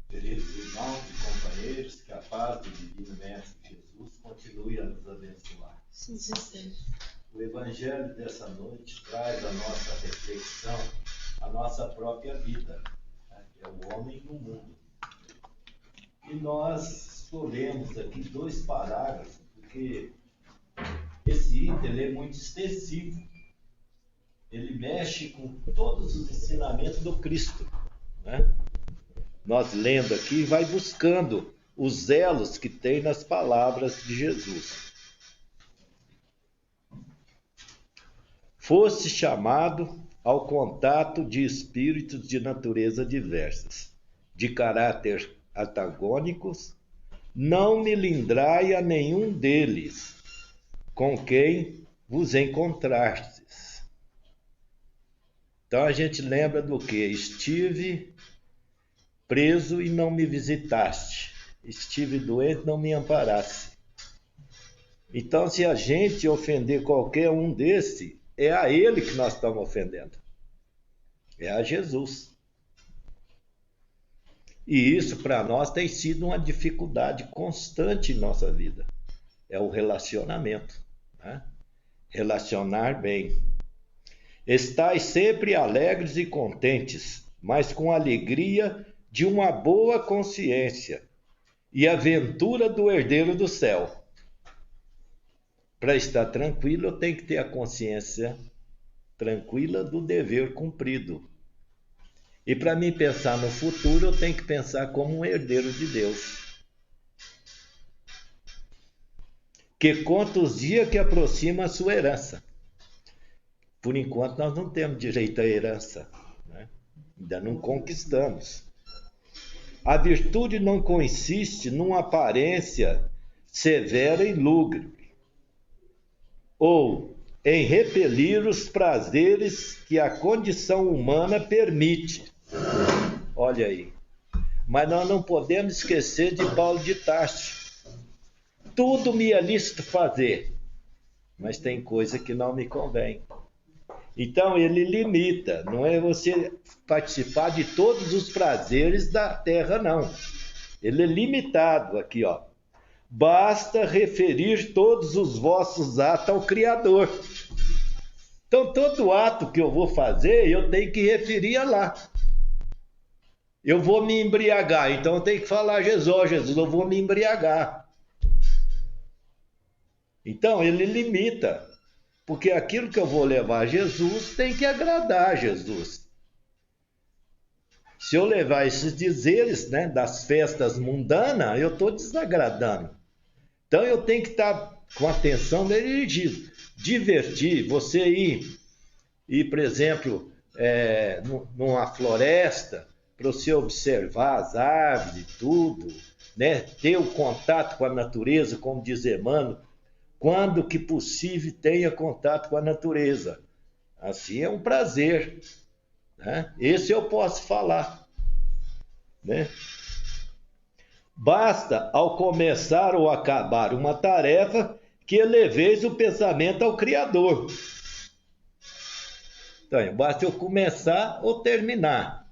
Queridos irmãos e companheiros, que a paz do Divino Mestre Jesus continue a nos abençoar. Sim, sim. O Evangelho dessa noite traz a nossa reflexão, a nossa própria vida, né? Que é o homem no mundo. E nós escolhemos aqui 2 parágrafos, porque esse item ele é muito extensivo. Ele mexe com todos os ensinamentos do Cristo, né? Nós lendo aqui, vai buscando os elos que tem nas palavras de Jesus. Fosse chamado ao contato de espíritos de natureza diversas, de caráter antagônicos, não melindrai a nenhum deles, com quem vos encontrastes. Então a gente lembra do que? Estive preso e não me visitaste. Estive doente e não me amparaste. Então, se a gente ofender qualquer um desse, é a ele que nós estamos ofendendo. É a Jesus. E isso, para nós, tem sido uma dificuldade constante em nossa vida. É o relacionamento, né? Relacionar bem. Estais sempre alegres e contentes, mas com alegria de uma boa consciência e a ventura do herdeiro do céu. Para estar tranquilo, eu tenho que ter a consciência tranquila do dever cumprido. E para mim pensar no futuro, eu tenho que pensar como um herdeiro de Deus. Que conta os dias que aproxima a sua herança. Por enquanto, nós não temos direito à herança, né? Ainda não conquistamos. A virtude não consiste numa aparência severa e lúgubre, ou em repelir os prazeres que a condição humana permite. Olha aí. Mas nós não podemos esquecer de Paulo de Tarso. Tudo me é lícito fazer, mas tem coisa que não me convém. Então ele limita, não é você participar de todos os prazeres da terra, não. Ele é limitado aqui, ó. Basta referir todos os vossos atos ao Criador. Então todo ato que eu vou fazer, eu tenho que referir a lá. Eu vou me embriagar, então eu tenho que falar a Jesus, Jesus, eu vou me embriagar. Então ele limita. Porque aquilo que eu vou levar a Jesus tem que agradar a Jesus. Se eu levar esses dizeres, né, das festas mundanas, eu estou desagradando. Então eu tenho que estar com atenção dirigida. Divertir, você ir por exemplo, numa floresta, para você observar as árvores e tudo, né, ter o contato com a natureza, como diz Emmanuel, quando que possível tenha contato com a natureza. Assim é um prazer, né? Esse eu posso falar, né? Basta, ao começar ou acabar uma tarefa, que eleveis o pensamento ao Criador. Então, basta eu começar ou terminar.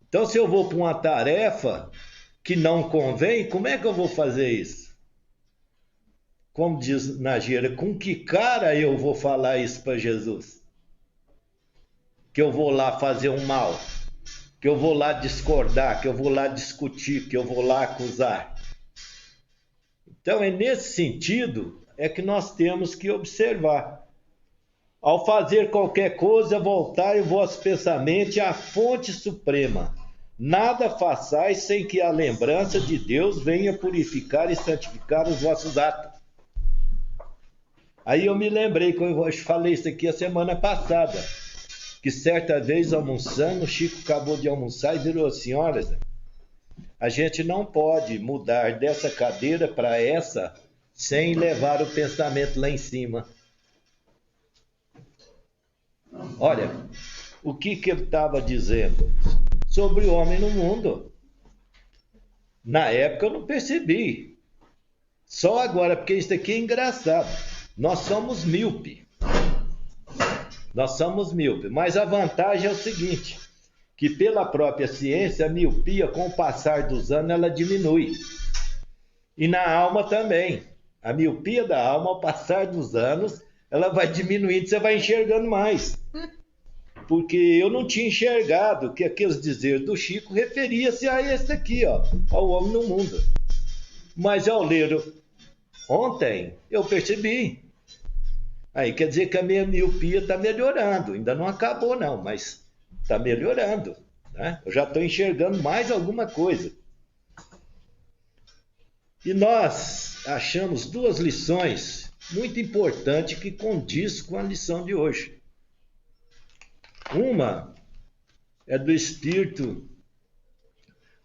Então, se eu vou para uma tarefa que não convém, como é que eu vou fazer isso? Como diz Nagira, com que cara eu vou falar isso para Jesus? Que eu vou lá fazer um mal, que eu vou lá discordar, que eu vou lá discutir, que eu vou lá acusar. Então é nesse sentido é que nós temos que observar. Ao fazer qualquer coisa, voltai o vosso pensamento à fonte suprema, nada façais sem que a lembrança de Deus venha purificar e santificar os vossos atos. Aí eu me lembrei, que eu falei isso aqui a semana passada, que certa vez almoçando, o Chico acabou de almoçar e virou assim: olha, a gente não pode mudar dessa cadeira para essa sem levar o pensamento lá em cima. Olha, o que ele estava dizendo sobre o homem no mundo. Na época eu não percebi. Só agora, porque isso aqui é engraçado. Nós somos míope. Mas a vantagem é o seguinte, que pela própria ciência, a miopia, com o passar dos anos, ela diminui. E na alma também. A miopia da alma, ao passar dos anos, ela vai diminuindo, você vai enxergando mais. Porque eu não tinha enxergado que aqueles dizeres do Chico referia-se a esse aqui, ó, ao homem no mundo. Mas ao ler ontem, eu percebi. Aí quer dizer que a minha miopia está melhorando. Ainda não acabou não, mas está melhorando, né? Eu já estou enxergando mais alguma coisa. E nós achamos duas lições muito importantes que condiz com a lição de hoje. Uma é do espírito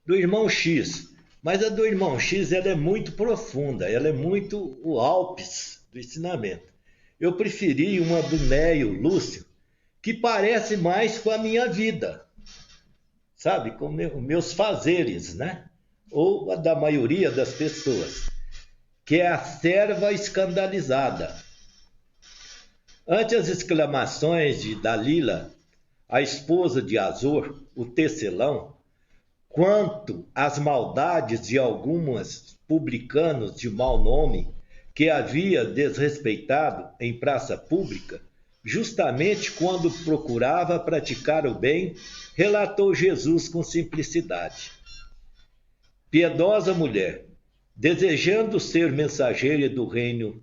do irmão X, mas a do irmão X ela é muito profunda, ela é muito o Alpes do ensinamento. Eu preferi uma do Neio Lúcio, que parece mais com a minha vida, sabe, com meus fazeres, né? Ou a da maioria das pessoas, que é a serva escandalizada. Ante as exclamações de Dalila, a esposa de Azor, o tecelão, quanto às maldades de algumas publicanos de mau nome que havia desrespeitado em praça pública, justamente quando procurava praticar o bem, relatou Jesus com simplicidade. Piedosa mulher, desejando ser mensageira do reino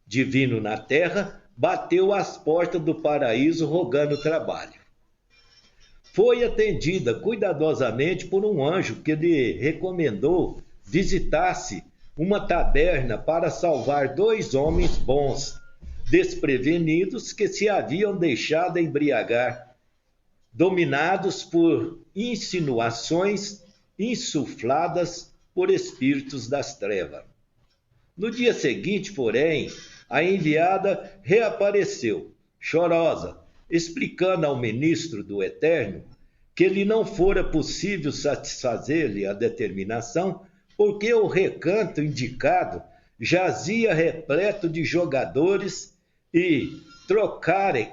divino na terra, bateu às portas do paraíso rogando trabalho. Foi atendida cuidadosamente por um anjo que lhe recomendou visitasse uma taberna para salvar 2 homens bons, desprevenidos, que se haviam deixado embriagar, dominados por insinuações insufladas por espíritos das trevas. No dia seguinte, porém, a enviada reapareceu, chorosa, explicando ao ministro do Eterno que lhe não fora possível satisfazer-lhe a determinação, porque o recanto indicado jazia repleto de jogadores e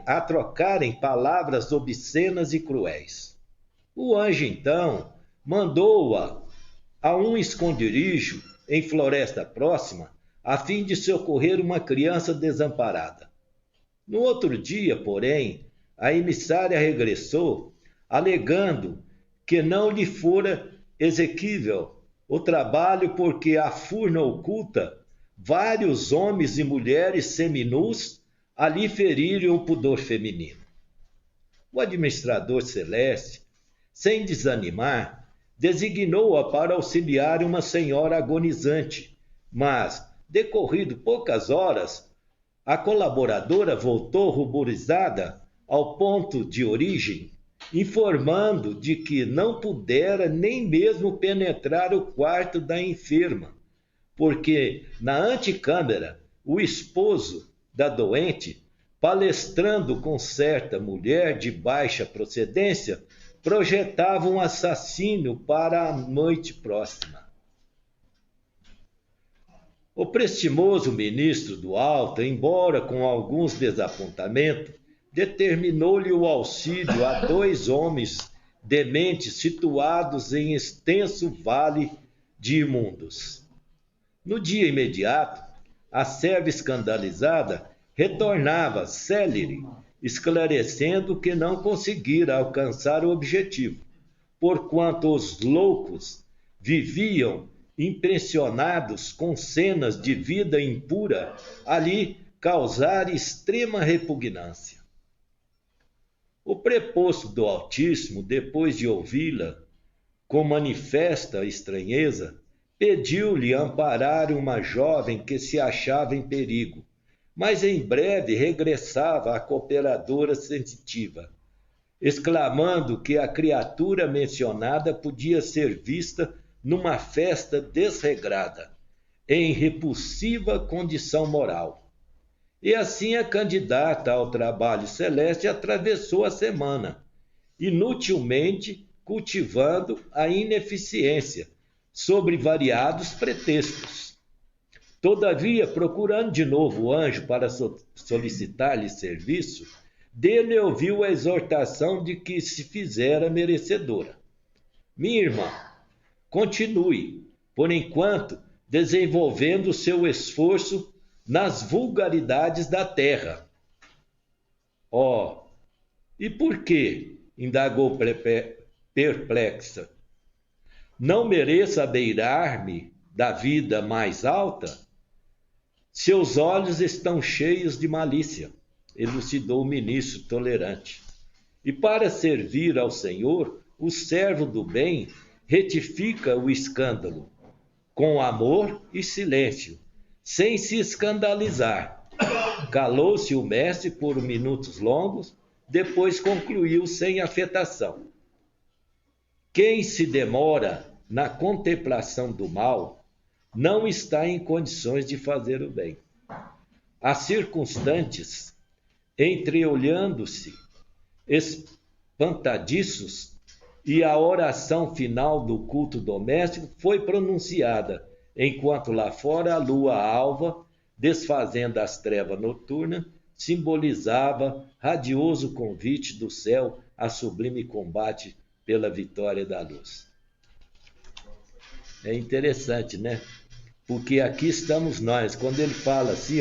a trocarem palavras obscenas e cruéis. O anjo, então, mandou-a a um esconderijo em floresta próxima, a fim de socorrer uma criança desamparada. No outro dia, porém, a emissária regressou, alegando que não lhe fora exequível o trabalho, porque a furna oculta, vários homens e mulheres seminus ali feriram o pudor feminino. O administrador celeste, sem desanimar, designou-a para auxiliar uma senhora agonizante, mas, decorrido poucas horas, a colaboradora voltou ruborizada ao ponto de origem, informando de que não pudera nem mesmo penetrar o quarto da enferma, porque na antecâmara o esposo da doente, palestrando com certa mulher de baixa procedência, projetava um assassínio para a noite próxima. O prestimoso ministro do Alto, embora com alguns desapontamentos, determinou-lhe o auxílio a 2 homens dementes situados em extenso vale de imundos. No dia imediato, a serva escandalizada retornava célere, esclarecendo que não conseguira alcançar o objetivo, porquanto os loucos viviam impressionados com cenas de vida impura ali causar extrema repugnância. O preposto do Altíssimo, depois de ouvi-la com manifesta estranheza, pediu-lhe amparar uma jovem que se achava em perigo, mas em breve regressava a cooperadora sensitiva, exclamando que a criatura mencionada podia ser vista numa festa desregrada, em repulsiva condição moral. E assim a candidata ao trabalho celeste atravessou a semana, inutilmente cultivando a ineficiência, sobre variados pretextos. Todavia, procurando de novo o anjo para solicitar-lhe serviço, dele ouviu a exortação de que se fizera merecedora. Minha irmã, continue, por enquanto, desenvolvendo seu esforço nas vulgaridades da terra. E por quê? Indagou perplexa. Não mereço abeirar-me da vida mais alta? Seus olhos estão cheios de malícia, elucidou o ministro tolerante. E para servir ao Senhor, o servo do bem retifica o escândalo, com amor e silêncio, sem se escandalizar. Calou-se o mestre por minutos longos, depois concluiu sem afetação. Quem se demora na contemplação do mal não está em condições de fazer o bem. As circunstantes, entreolhando-se, espantadiços, e a oração final do culto doméstico foi pronunciada, enquanto lá fora a lua alva, desfazendo as trevas noturnas, simbolizava radioso convite do céu a sublime combate pela vitória da luz. É interessante, né? Porque aqui estamos nós. Quando ele fala assim,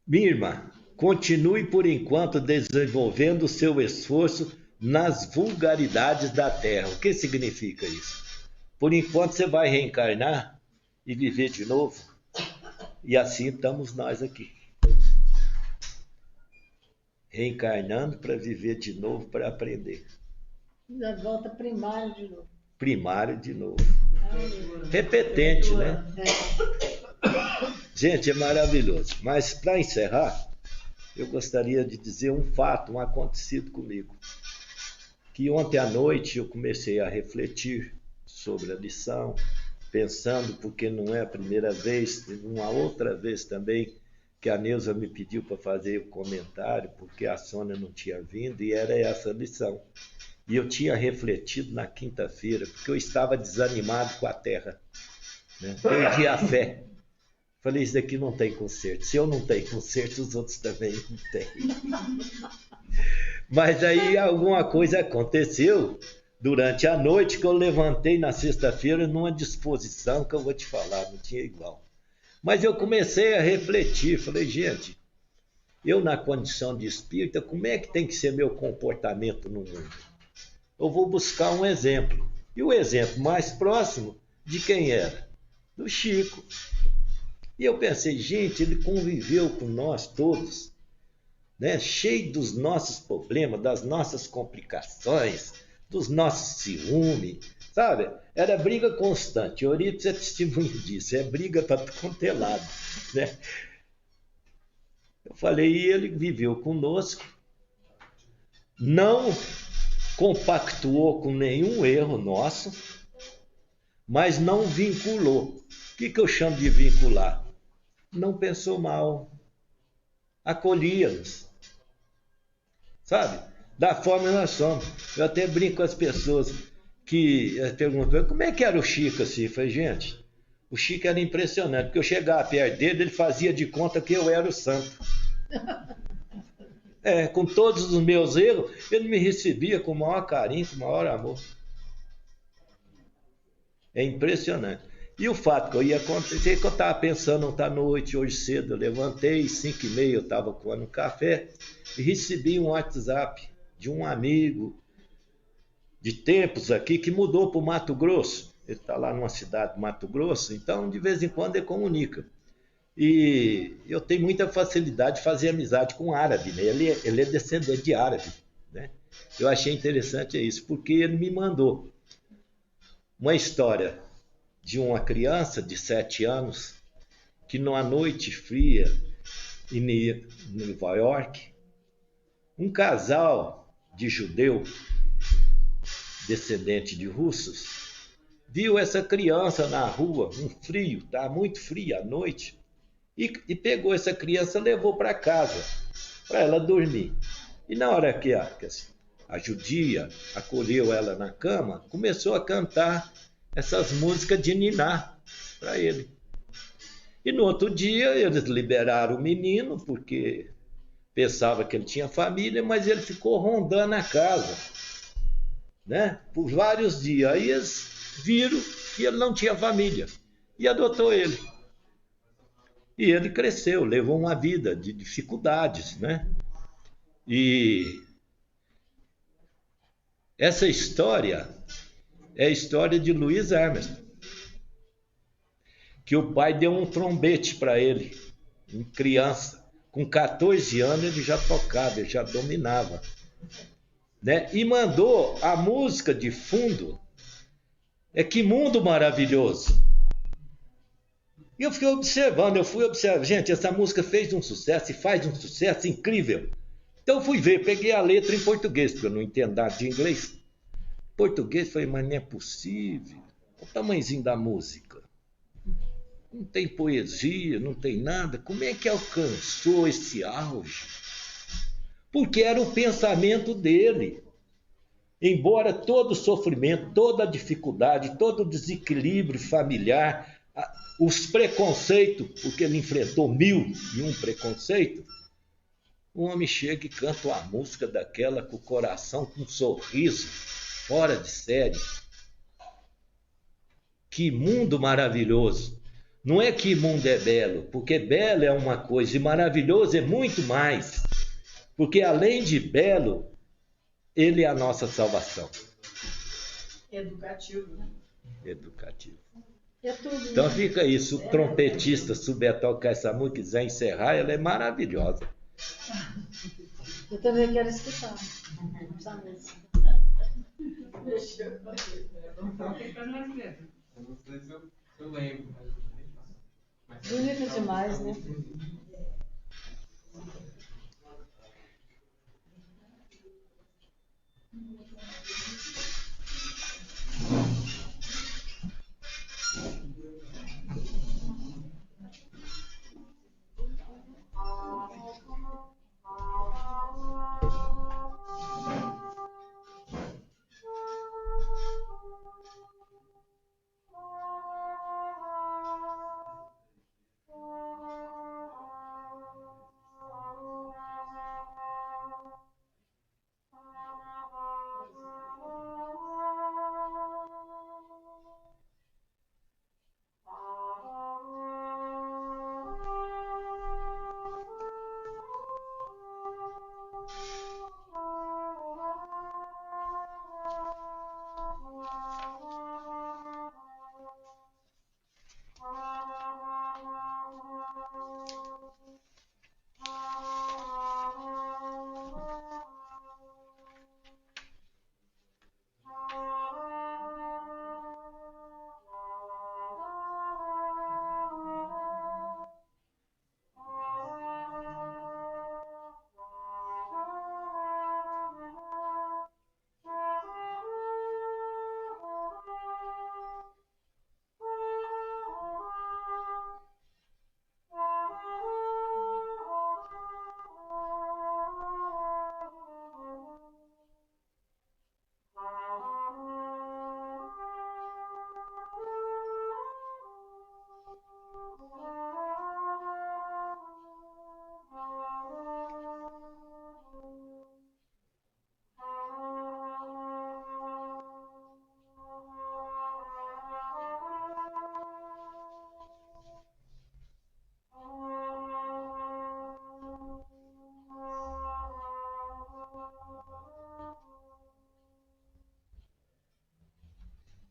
minha irmã, continue por enquanto desenvolvendo o seu esforço nas vulgaridades da terra. O que significa isso? Por enquanto você vai reencarnar e viver de novo. E assim estamos nós aqui. Reencarnando para viver de novo, para aprender. Já volta primário de novo. Primário de novo. Repetente, né? Gente, é maravilhoso. Mas para encerrar, eu gostaria de dizer um fato, um acontecido comigo. Que ontem à noite eu comecei a refletir sobre a lição, pensando, porque não é a primeira vez, uma outra vez também, que a Neuza me pediu para fazer o comentário, porque a Sônia não tinha vindo, e era essa lição. E eu tinha refletido na quinta-feira, porque eu estava desanimado com a terra, né? Perdi a fé. Falei, isso daqui não tem conserto. Se eu não tenho conserto, os outros também não têm. Mas aí alguma coisa aconteceu durante a noite que eu levantei na sexta-feira numa disposição que eu vou te falar, não tinha igual. Mas eu comecei a refletir, falei, gente, eu na condição de espírita, como é que tem que ser meu comportamento no mundo? Eu vou buscar um exemplo. E o exemplo mais próximo de quem era? Do Chico. E eu pensei, gente, ele conviveu com nós todos, né? Cheio dos nossos problemas, das nossas complicações, dos nossos ciúmes, sabe? Era briga constante. Eurípides é testemunho disso, é briga para quanto é lado, né? Eu falei, e ele viveu conosco, não compactuou com nenhum erro nosso, mas não vinculou. O que eu chamo de vincular? Não pensou mal, acolhia-nos, sabe? Da forma que nós somos. Eu até brinco com as pessoas que perguntam, como é que era o Chico assim? Eu falei, gente, o Chico era impressionante, porque eu chegava perto dele, ele fazia de conta que eu era o santo. Com todos os meus erros, ele me recebia com o maior carinho, com o maior amor. É impressionante. E o fato que eu ia acontecer, que eu estava pensando ontem à noite, hoje cedo, eu levantei, 5h30 eu estava comendo um café, e recebi um WhatsApp de um amigo de tempos aqui, que mudou para o Mato Grosso. Ele está lá numa cidade do Mato Grosso, então de vez em quando ele comunica. E eu tenho muita facilidade de fazer amizade com árabe, né? Ele é descendente de árabe, né? Eu achei interessante isso, porque ele me mandou uma história de uma criança de 7 anos que numa noite fria em Nova York, um casal de judeu descendente de russos viu essa criança na rua, um frio, tá muito frio à noite, e pegou essa criança e levou para casa, para ela dormir. E na hora que a judia acolheu ela na cama, começou a cantar essas músicas de niná para ele. E no outro dia eles liberaram o menino, porque pensava que ele tinha família, mas ele ficou rondando a casa, né, por vários dias. Aí eles viram que ele não tinha família e adotou ele. E ele cresceu, levou uma vida de dificuldades, né? E essa história é a história de Louis Armstrong, que o pai deu um trombete para ele, em criança. Com 14 anos ele já tocava, ele já dominava, né? E mandou a música de fundo. Que mundo maravilhoso! E eu fui observando. Gente, essa música fez um sucesso e faz um sucesso incrível. Então eu fui ver, peguei a letra em português, porque eu não entendo nada de inglês. Português, falei, mas não é possível. O tamanhozinho da música. Não tem poesia, não tem nada. Como é que alcançou esse auge? Porque era o pensamento dele. Embora todo o sofrimento, toda a dificuldade, todo o desequilíbrio familiar, os preconceitos, porque ele enfrentou 1001 preconceitos, o homem chega e canta uma música daquela com o coração, com um sorriso, fora de série. Que mundo maravilhoso! Não é que mundo é belo, porque belo é uma coisa e maravilhoso é muito mais. Porque além de belo, ele é a nossa salvação. Educativo, né? Educativo. É tudo, Então né? fica isso, o trompetista souber tocar essa música, quiser encerrar, ela é maravilhosa. Eu também quero escutar essa música. Eu não sei se eu lembro, mas... Bonita demais, né?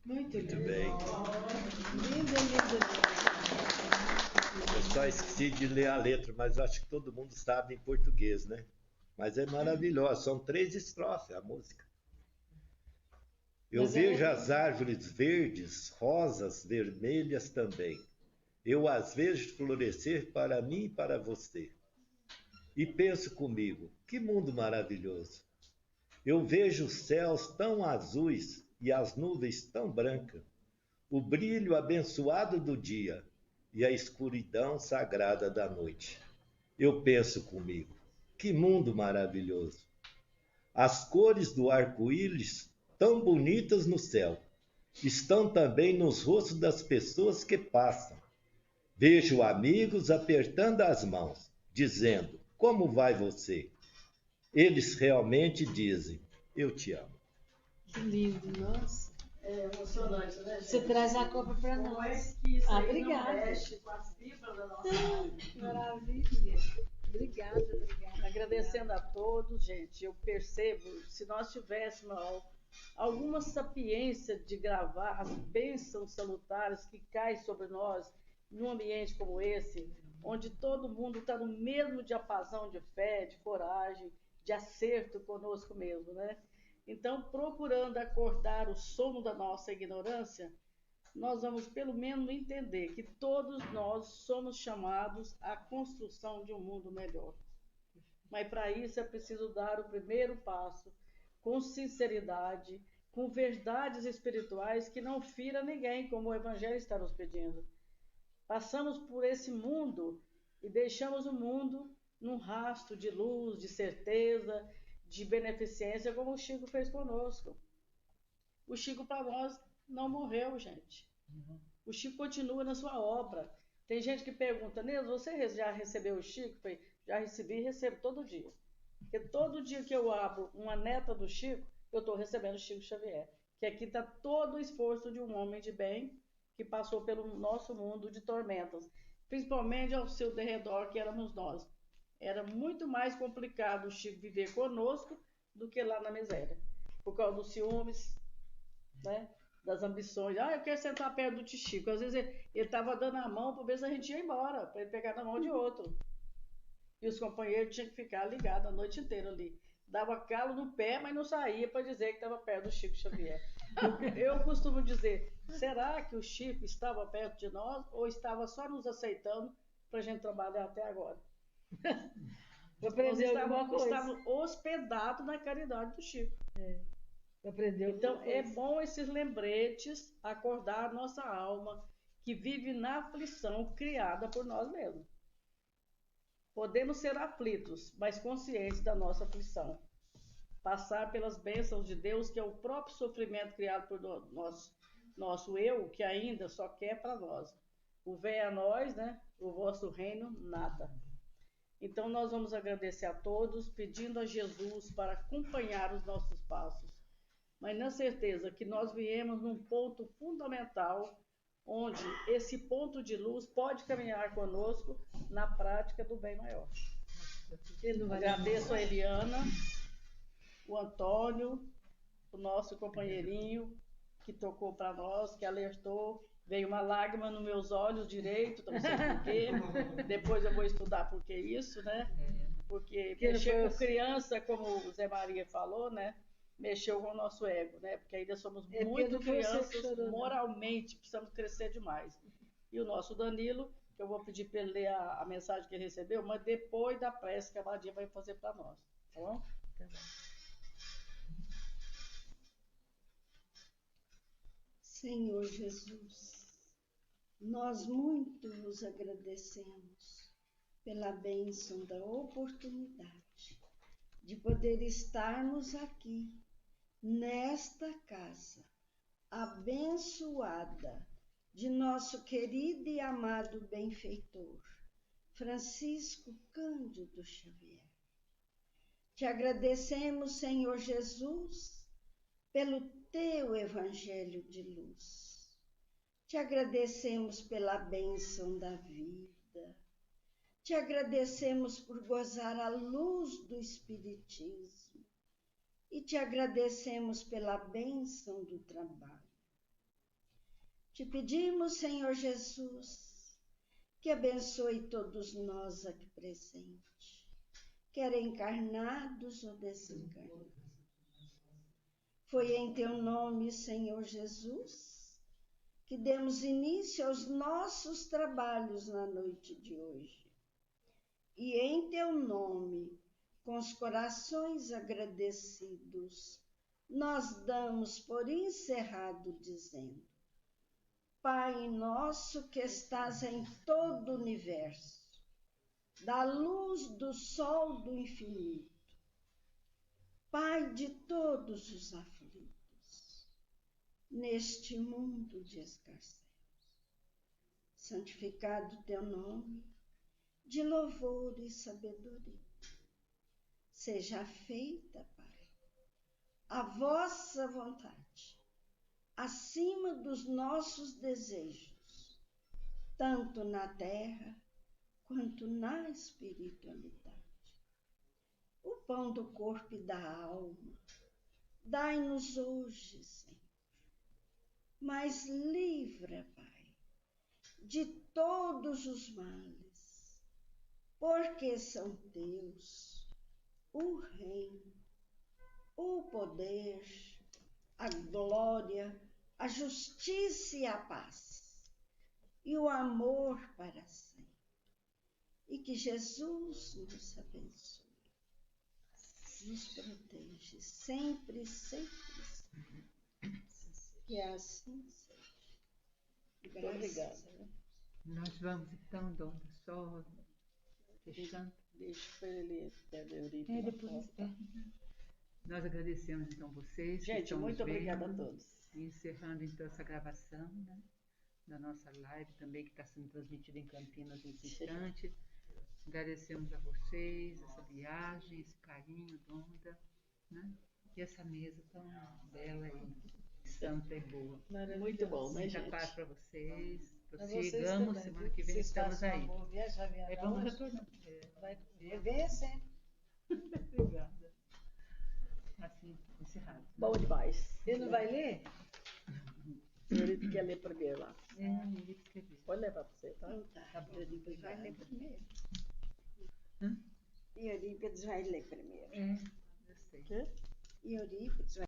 Muito bem. Linda, linda, linda. só esqueci de ler a letra, mas acho que todo mundo sabe em português, né? Mas é maravilhoso, são 3 estrofes a música. Eu vejo as árvores verdes, rosas, vermelhas também. Eu as vejo florescer para mim e para você. E penso comigo, que mundo maravilhoso. Eu vejo os céus tão azuis e as nuvens tão brancas, o brilho abençoado do dia e a escuridão sagrada da noite. Eu penso comigo, que mundo maravilhoso. As cores do arco-íris, tão bonitas no céu, estão também nos rostos das pessoas que passam. Vejo amigos apertando as mãos, dizendo, como vai você? Eles realmente dizem, eu te amo. Que lindo, nossa. É emocionante, né, gente? Você traz a copa para Como é nós. que isso aí Obrigada. não mexe com as fibras da nossa alma? Maravilha. Obrigada, obrigada. Agradecendo a todos, gente. Eu percebo, se nós tivéssemos alguma sapiência de gravar as bênçãos salutares que caem sobre nós num ambiente como esse, onde todo mundo está no mesmo diapasão de fé, de coragem, de acerto conosco mesmo, né? Então, procurando acordar o sono da nossa ignorância, nós vamos pelo menos entender que todos nós somos chamados à construção de um mundo melhor. Mas para isso é preciso dar o primeiro passo com sinceridade, com verdades espirituais que não fira ninguém, como o Evangelho está nos pedindo. Passamos por esse mundo e deixamos o mundo num rastro de luz, de certeza, de beneficência, como o Chico fez conosco. O Chico, para nós, não morreu, gente. O Chico continua na sua obra. Tem gente que pergunta, Neuza, você já recebeu o Chico? Eu falei, já recebi e recebo todo dia. Porque todo dia que eu abro uma neta do Chico, eu estou recebendo o Chico Xavier. Que aqui está todo o esforço de um homem de bem que passou pelo nosso mundo de tormentas. Principalmente ao seu derredor, que éramos nós. Era muito mais complicado o Chico viver conosco do que lá na miséria. Por causa dos ciúmes, né? Das ambições. Eu quero sentar perto do Chico. Às vezes ele estava dando a mão para ver se a gente ia embora, para ele pegar na mão de outro. E os companheiros tinham que ficar ligados a noite inteira ali. Dava calo no pé, mas não saía para dizer que estava perto do Chico Xavier. Eu costumo dizer, será que o Chico estava perto de nós ou estava só nos aceitando para a gente trabalhar até agora? Nós estávamos hospedados na caridade do Chico. Então, é bom esses lembretes acordar a nossa alma que vive na aflição criada por nós mesmos. Podemos ser aflitos, mas conscientes da nossa aflição. Passar pelas bênçãos de Deus, que é o próprio sofrimento criado por nosso eu, que ainda só quer para nós. O venha a nós, né? O vosso reino, nada. Então, nós vamos agradecer a todos, pedindo a Jesus para acompanhar os nossos passos. Mas na certeza que nós viemos num ponto fundamental, onde esse ponto de luz pode caminhar conosco na prática do bem maior. Agradeço a Eliana, o Antônio, o nosso companheirinho, que tocou para nós, que alertou. Veio uma lágrima nos meus olhos direito, não sei porquê. Depois eu vou estudar por que isso, né? Porque mexer com criança, como o Zé Maria falou, né? Mexeu com o nosso ego, né? Porque ainda somos muito crianças, moralmente, precisamos crescer demais. E o nosso Danilo, que eu vou pedir para ele ler a mensagem que ele recebeu, mas depois da prece que a Maria vai fazer para nós, tá bom? Tá bom. Senhor Jesus, nós muito nos agradecemos pela bênção da oportunidade de poder estarmos aqui, nesta casa, abençoada de nosso querido e amado benfeitor, Francisco Cândido Xavier. Te agradecemos, Senhor Jesus, pelo teu evangelho de luz. Te agradecemos pela bênção da vida. Te agradecemos por gozar a luz do Espiritismo. E te agradecemos pela bênção do trabalho. Te pedimos, Senhor Jesus, que abençoe todos nós aqui presentes, quer encarnados ou desencarnados. Foi em teu nome, Senhor Jesus, que demos início aos nossos trabalhos na noite de hoje. E em teu nome, com os corações agradecidos, nós damos por encerrado dizendo: Pai nosso que estás em todo o universo, da luz do sol do infinito, Pai de todos os aflitos, neste mundo de escarcéus, santificado teu nome, de louvor e sabedoria. Seja feita, Pai, a vossa vontade, acima dos nossos desejos, tanto na terra quanto na espiritualidade. O pão do corpo e da alma, dai-nos hoje, Senhor, mas livra, Pai, de todos os males, porque são teus o reino, o poder, a glória, a justiça e a paz, e o amor para sempre. E que Jesus nos abençoe, nos protege sempre, sempre, sempre. Que assim seja. Muito obrigada. Nós vamos então, Dona, só fechando. Deixa para ele ter Depois. Nós agradecemos então vocês. Gente, muito obrigada a todos. E encerrando então essa gravação, né, da nossa live também, que está sendo transmitida em Campinas nesse instante. Agradecemos a vocês, essa viagem, esse carinho, Donda, né? E essa mesa tão bela e santa e boa. Muito bom, né, Muita gente? paz para vocês. vocês Prossigamos, também, semana que vem se estamos está aí. uma boa viagem, vai viajar Vamos hoje? retornar. Venha sempre. Obrigada. Assim, encerrado. Bom demais. Ele não vai ler? Senhorita quer ler primeiro lá. Ele escreveu. Pode levar para você, tá? Tá bom. Euripides vai ler primeiro. Hã? Euripides vai ler primeiro. Eu sei. Quê? Euripides vai